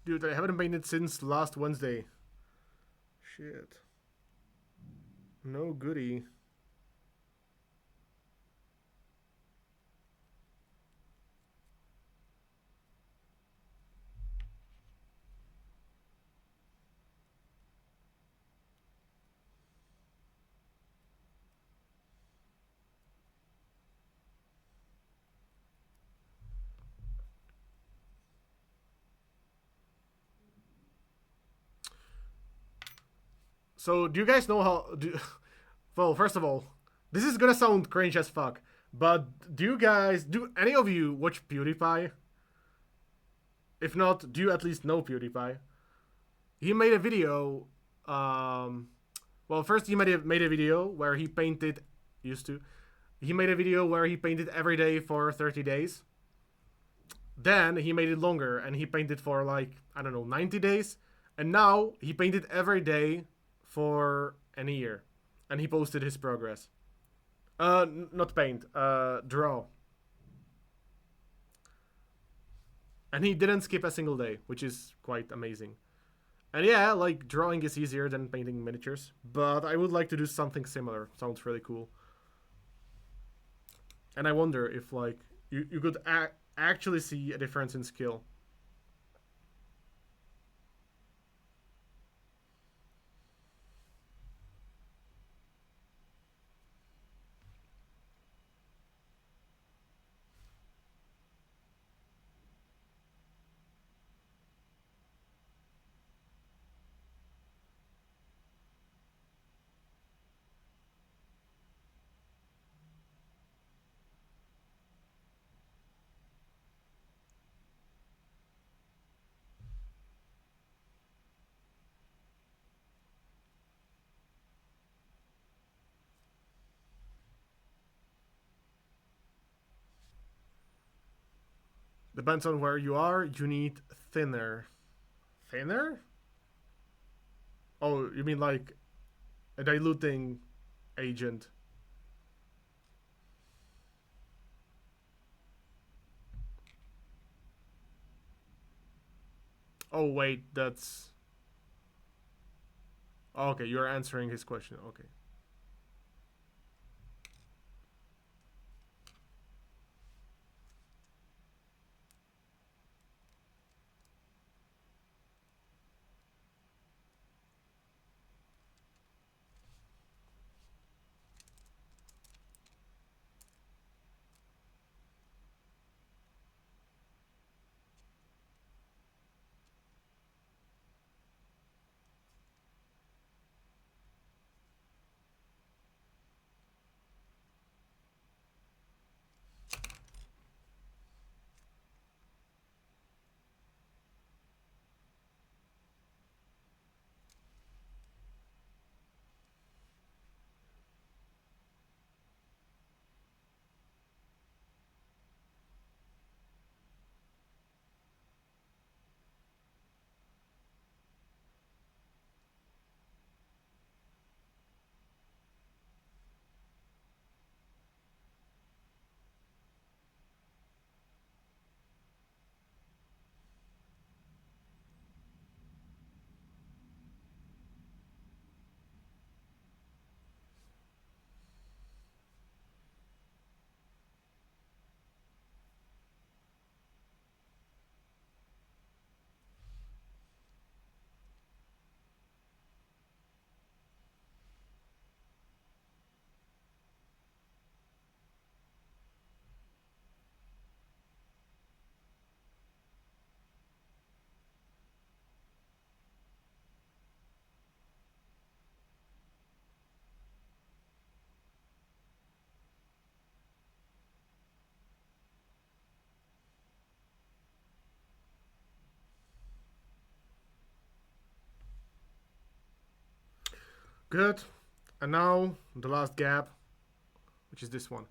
Dude, I haven't painted since last Wednesday. Shit. No goody. So, do you guys know how? Well, first of all, this is gonna sound cringe as fuck, but do any of you watch PewDiePie? If not, do you at least know PewDiePie? He made a video. Well, first he made a video where he painted. Used to. He made a video where he painted every day for 30 days. Then he made it longer and he painted for like, I don't know, 90 days. And now he painted every day for an year. And he posted his progress. Not paint, draw. And he didn't skip a single day, which is quite amazing. And yeah, like drawing is easier than painting miniatures, but I would like to do something similar. Sounds really cool. And I wonder if like you could actually see a difference in skill. Depends on where you are. You need thinner. Thinner? Oh, you mean like a diluting agent? Oh wait, that's okay. You're answering his question. Okay. Good. And now the last gap, which is this one.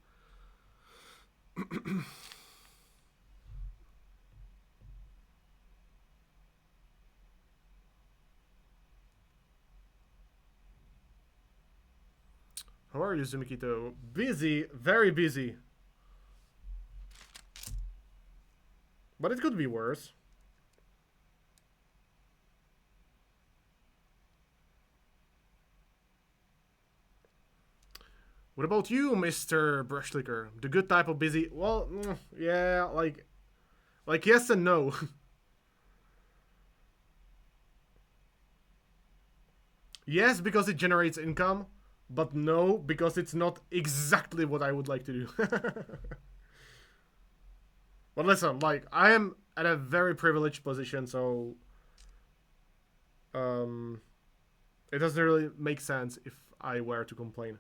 How are you, Zumikito? Busy, very busy. But it could be worse. What about you, Mr. Brushlicker? The good type of busy? Well, yeah, like yes and no. Yes, because it generates income, but no, because it's not exactly what I would like to do. But listen, like I am at a very privileged position, so um, it doesn't really make sense if I were to complain.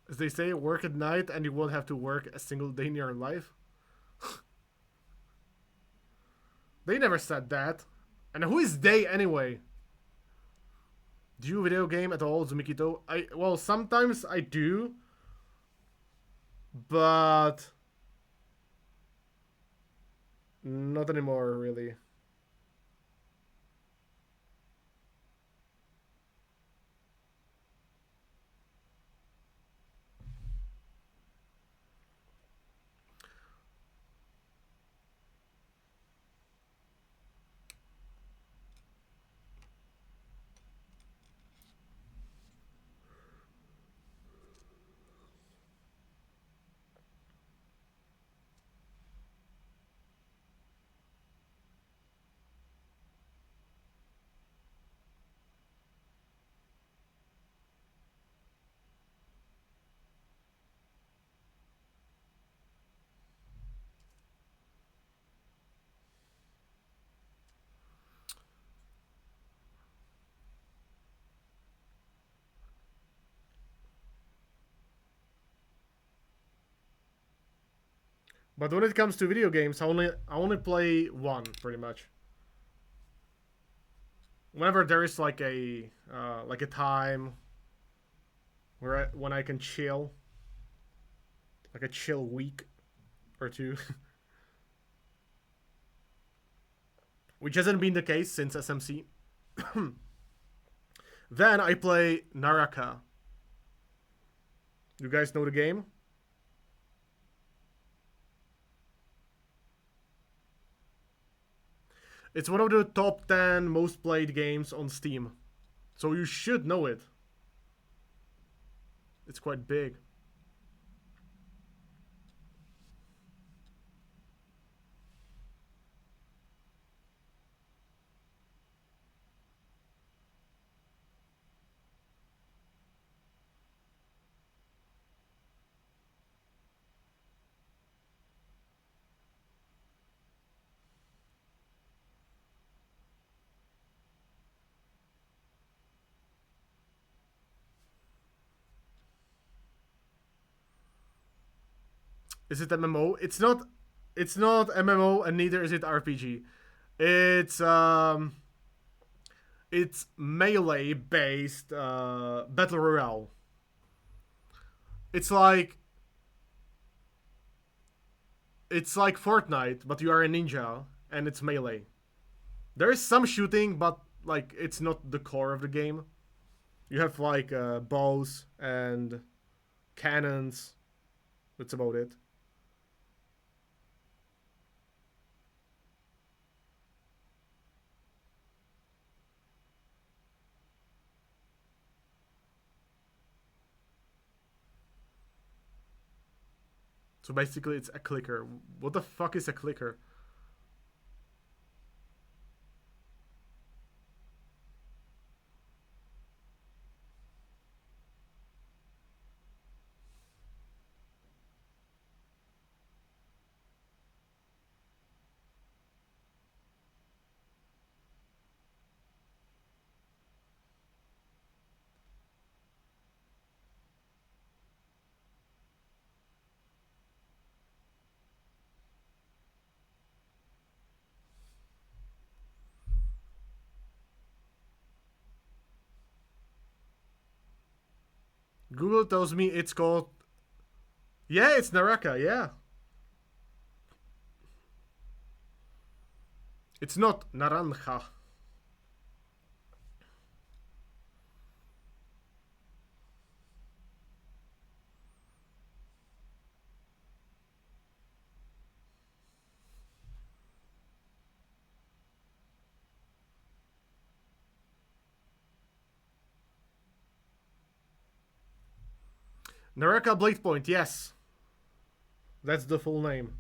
As they say, work at night and you won't have to work a single day in your life. They never said that. And who is they anyway? Do you video game at all, Zumikito? Well, sometimes I do, but not anymore, really. But when it comes to video games, I only play one pretty much. Whenever there is like a time, when I can chill, like a chill week or two, which hasn't been the case since SMC. Then I play Naraka. You guys know the game? It's one of the top 10 most played games on Steam. So you should know it. It's quite big. Is it MMO? It's not MMO and neither is it RPG. It's it's melee based battle royale. It's like it's like Fortnite, but you are a ninja and it's melee. There is some shooting, but like it's not the core of the game. You have like bows and cannons. That's about it. So basically, it's a clicker. What the fuck is a clicker? Google tells me it's called. Yeah, it's Naraka. Yeah, it's not Naranja. Naraka Blade Point. Yes, that's the full name.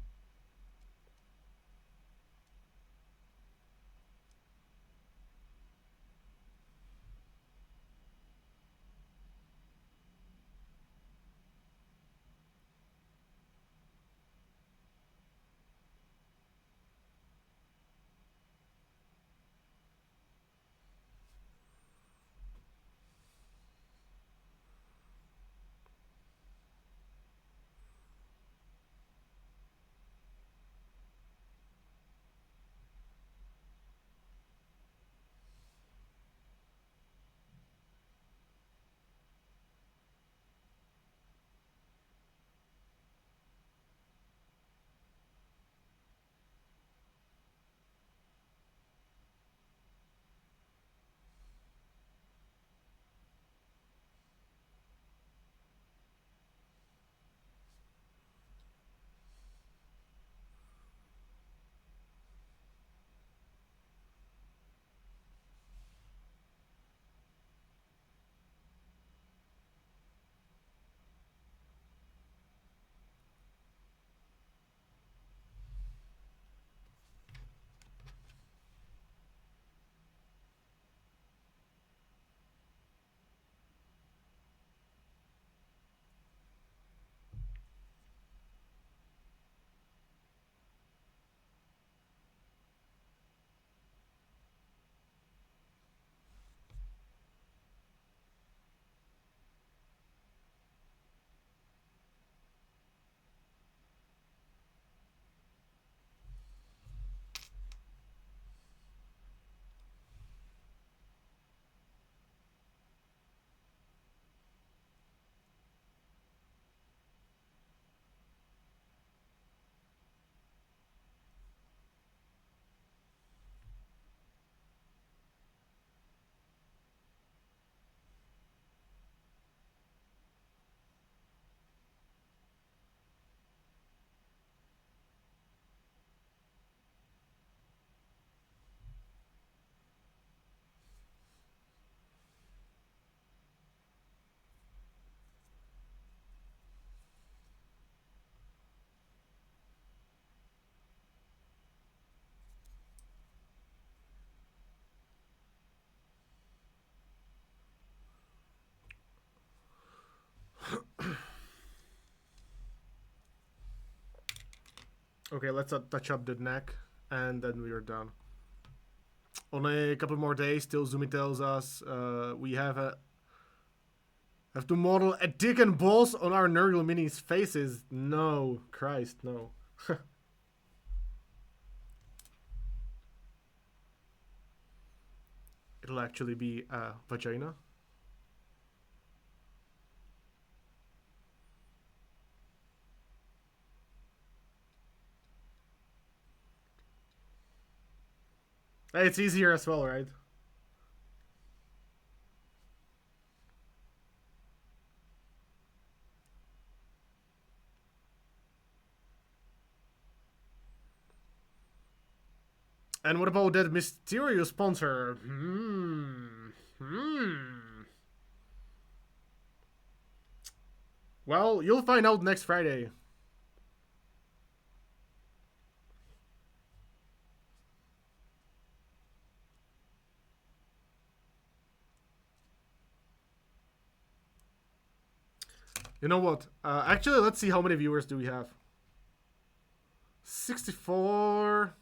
Okay, let's touch up the neck, and then we are done. Only a couple more days till Zumi tells us we have to model a dick and balls on our Nurgle minis' faces. No, Christ, no. It'll actually be a vagina. It's easier as well, right? And what about that mysterious sponsor? Well, you'll find out next Friday. You know what? Actually, let's see how many viewers do we have. 64.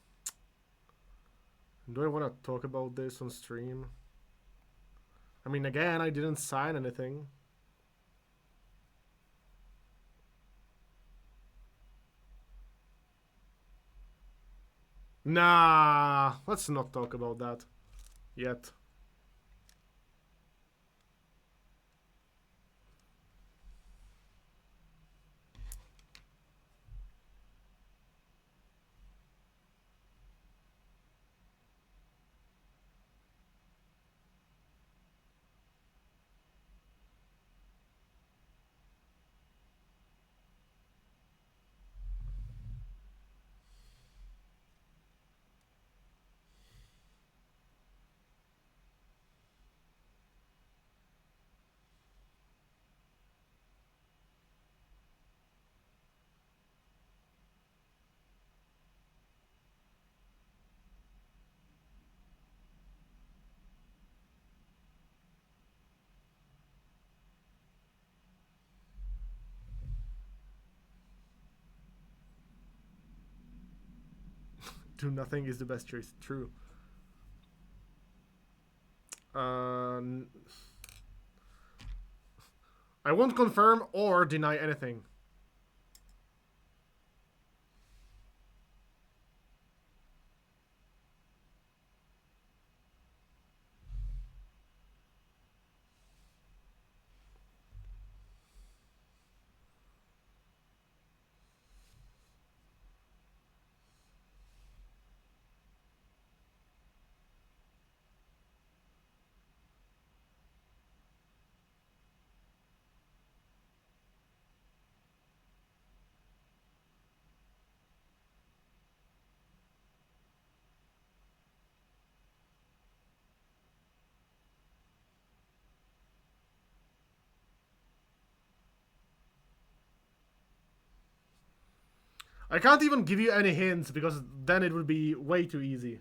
Do I want to talk about this on stream? I mean, again, I didn't sign anything. Nah, let's not talk about that yet. Do nothing is the best choice. True. I won't confirm or deny anything. I can't even give you any hints because then it would be way too easy.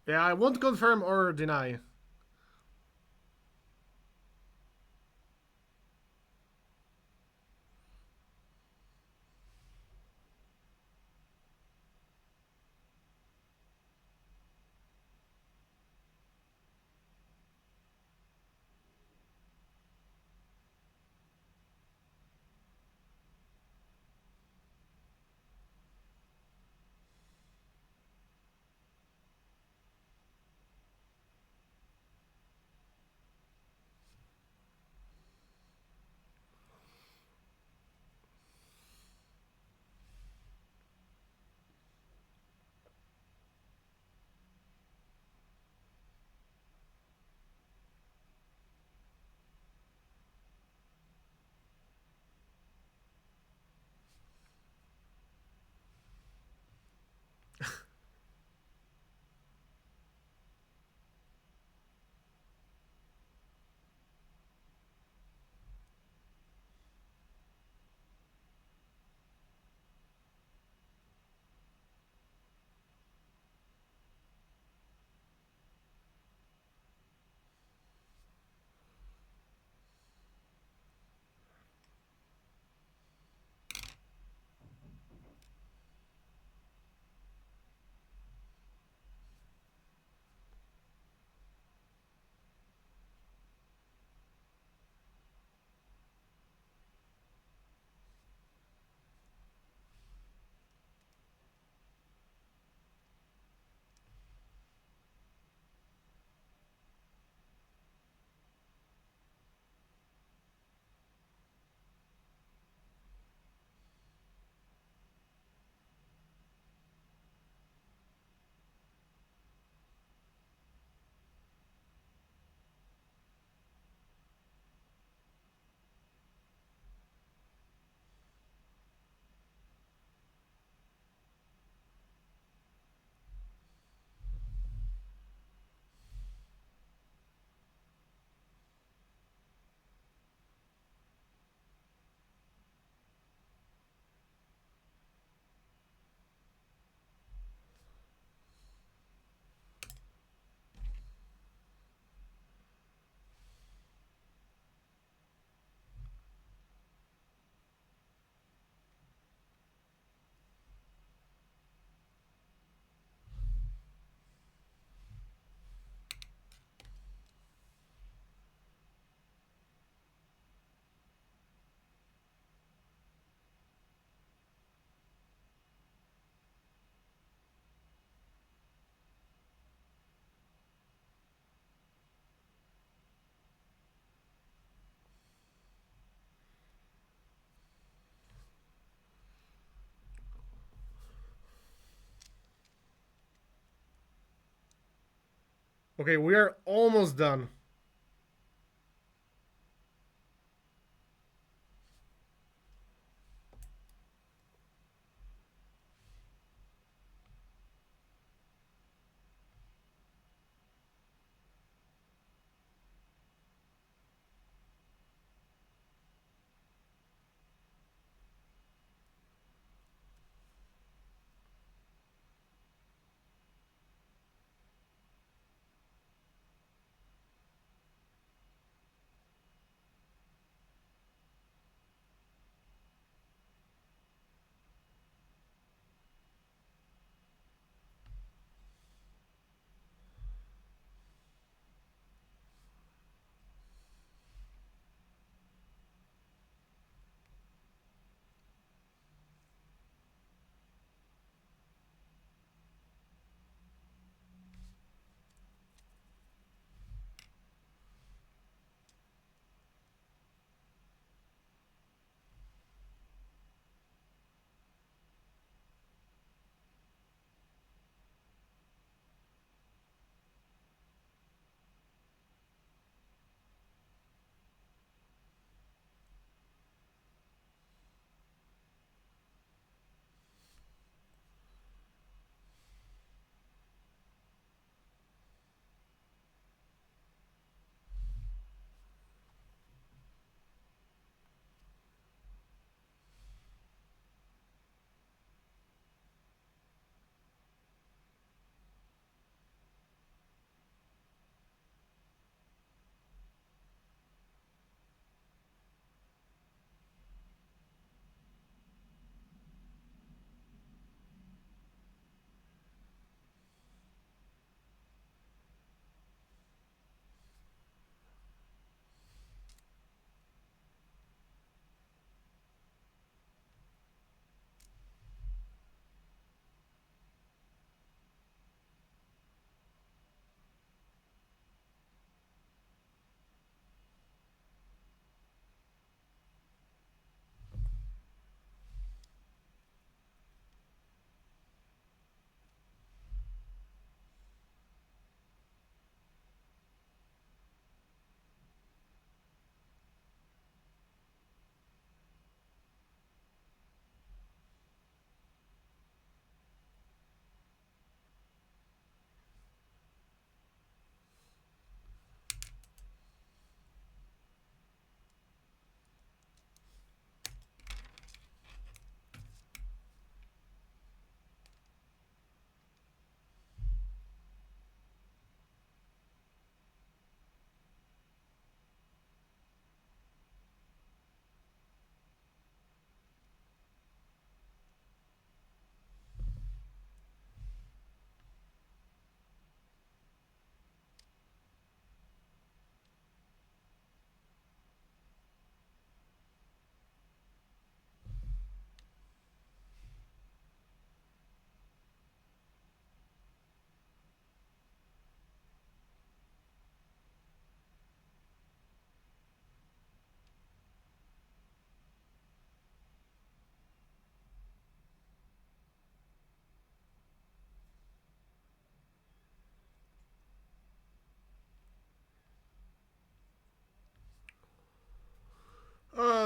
Yeah, I won't confirm or deny. Okay, we are almost done.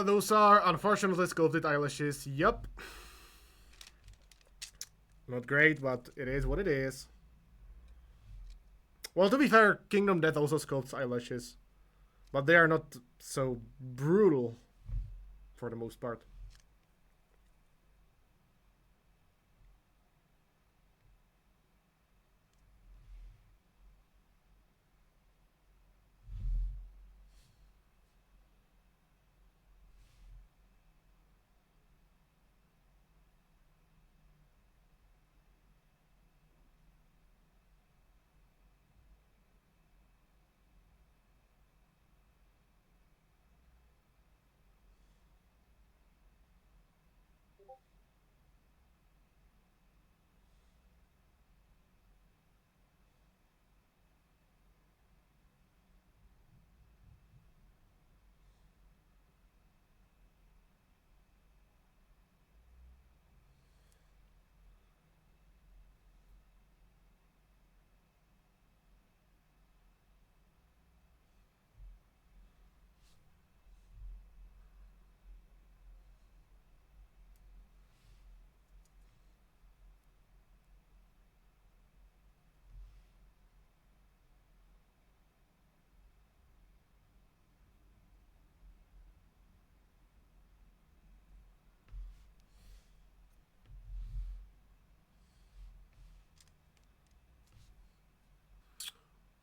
Those are unfortunately sculpted eyelashes. Yup. Not great, but it is what it is. Well, to be fair, Kingdom Death also sculpts eyelashes, but they are not so brutal for the most part.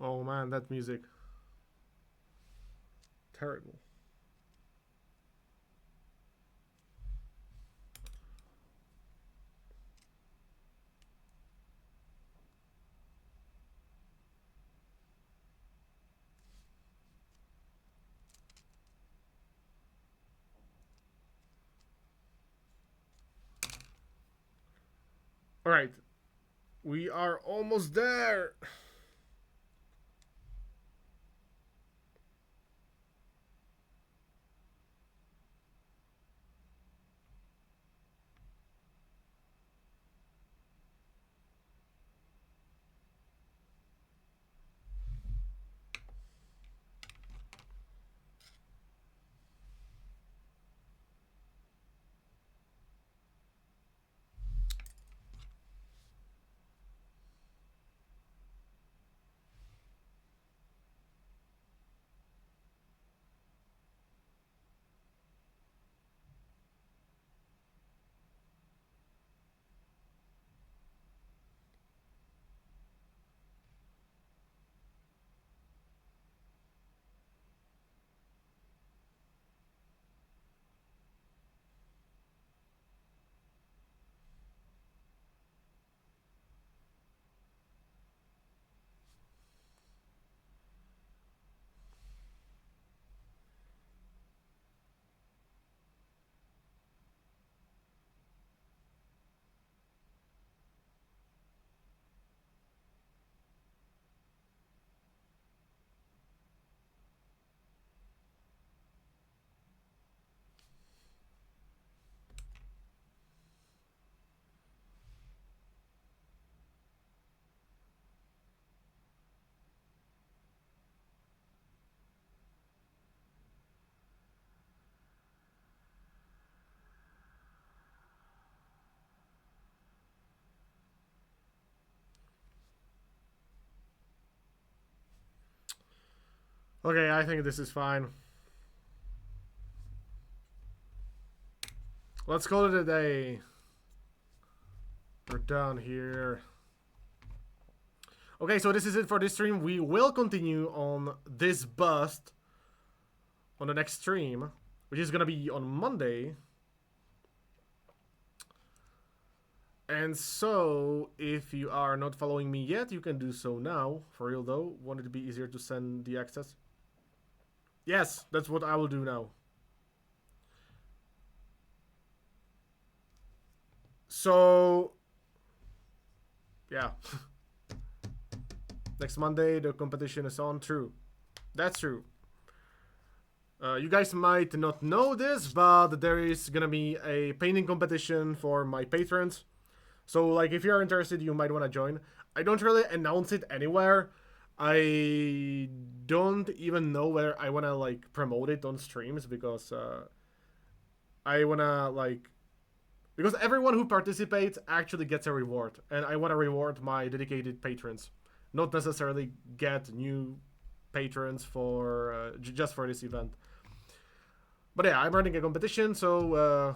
Oh man, that music. Terrible. Alright. We are almost there. Okay, I think this is fine. Let's call it a day. We're done here. Okay, so this is it for this stream. We will continue on this bust on the next stream, which is gonna be on Monday. And so, if you are not following me yet, you can do so now. For real though, won't it be easier to send the access? Yes, that's what I will do now. So, yeah. Next Monday, the competition is on. True. That's true. You guys might not know this, but there is gonna be a painting competition for my patrons. So, like, if you're interested, you might want to join. I don't really announce it anywhere. I don't even know whether I want to, like, promote it on streams because I want to, like... Because everyone who participates actually gets a reward. And I want to reward my dedicated patrons. Not necessarily get new patrons for just for this event. But yeah, I'm running a competition, so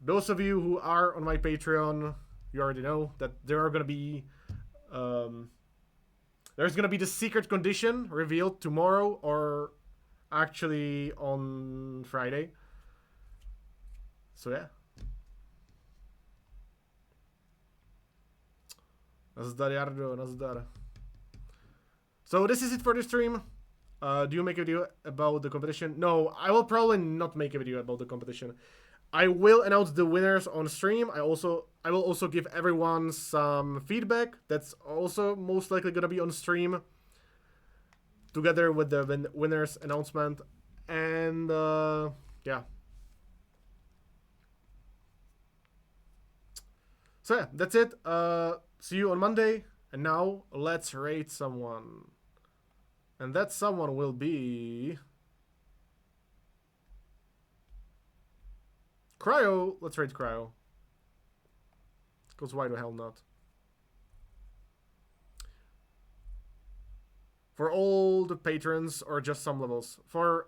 those of you who are on my Patreon, you already know that there are gonna be there's gonna be the secret condition revealed tomorrow, or actually on Friday. So yeah. Nazdar Yardo, nazdar. So this is it for the stream. Do you make a video about the competition? No, I will probably not make a video about the competition. I will announce the winners on stream. I will also give everyone some feedback. That's also most likely gonna be on stream, together with the winners announcement. And yeah. So yeah, that's it. See you on Monday. And now let's rate someone. And that someone will be... Cryo. Let's rate Cryo. Because why the hell not? For all the patrons or just some levels? For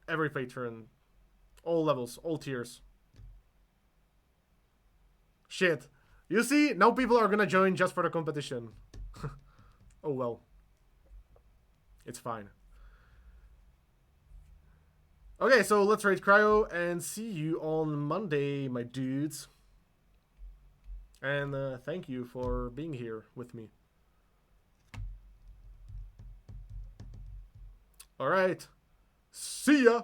every patron. All levels, all tiers. Shit. You see, now people are gonna join just for the competition. Oh well. It's fine. Okay, so let's rate Cryo and see you on Monday, my dudes. And thank you for being here with me. Alright. See ya!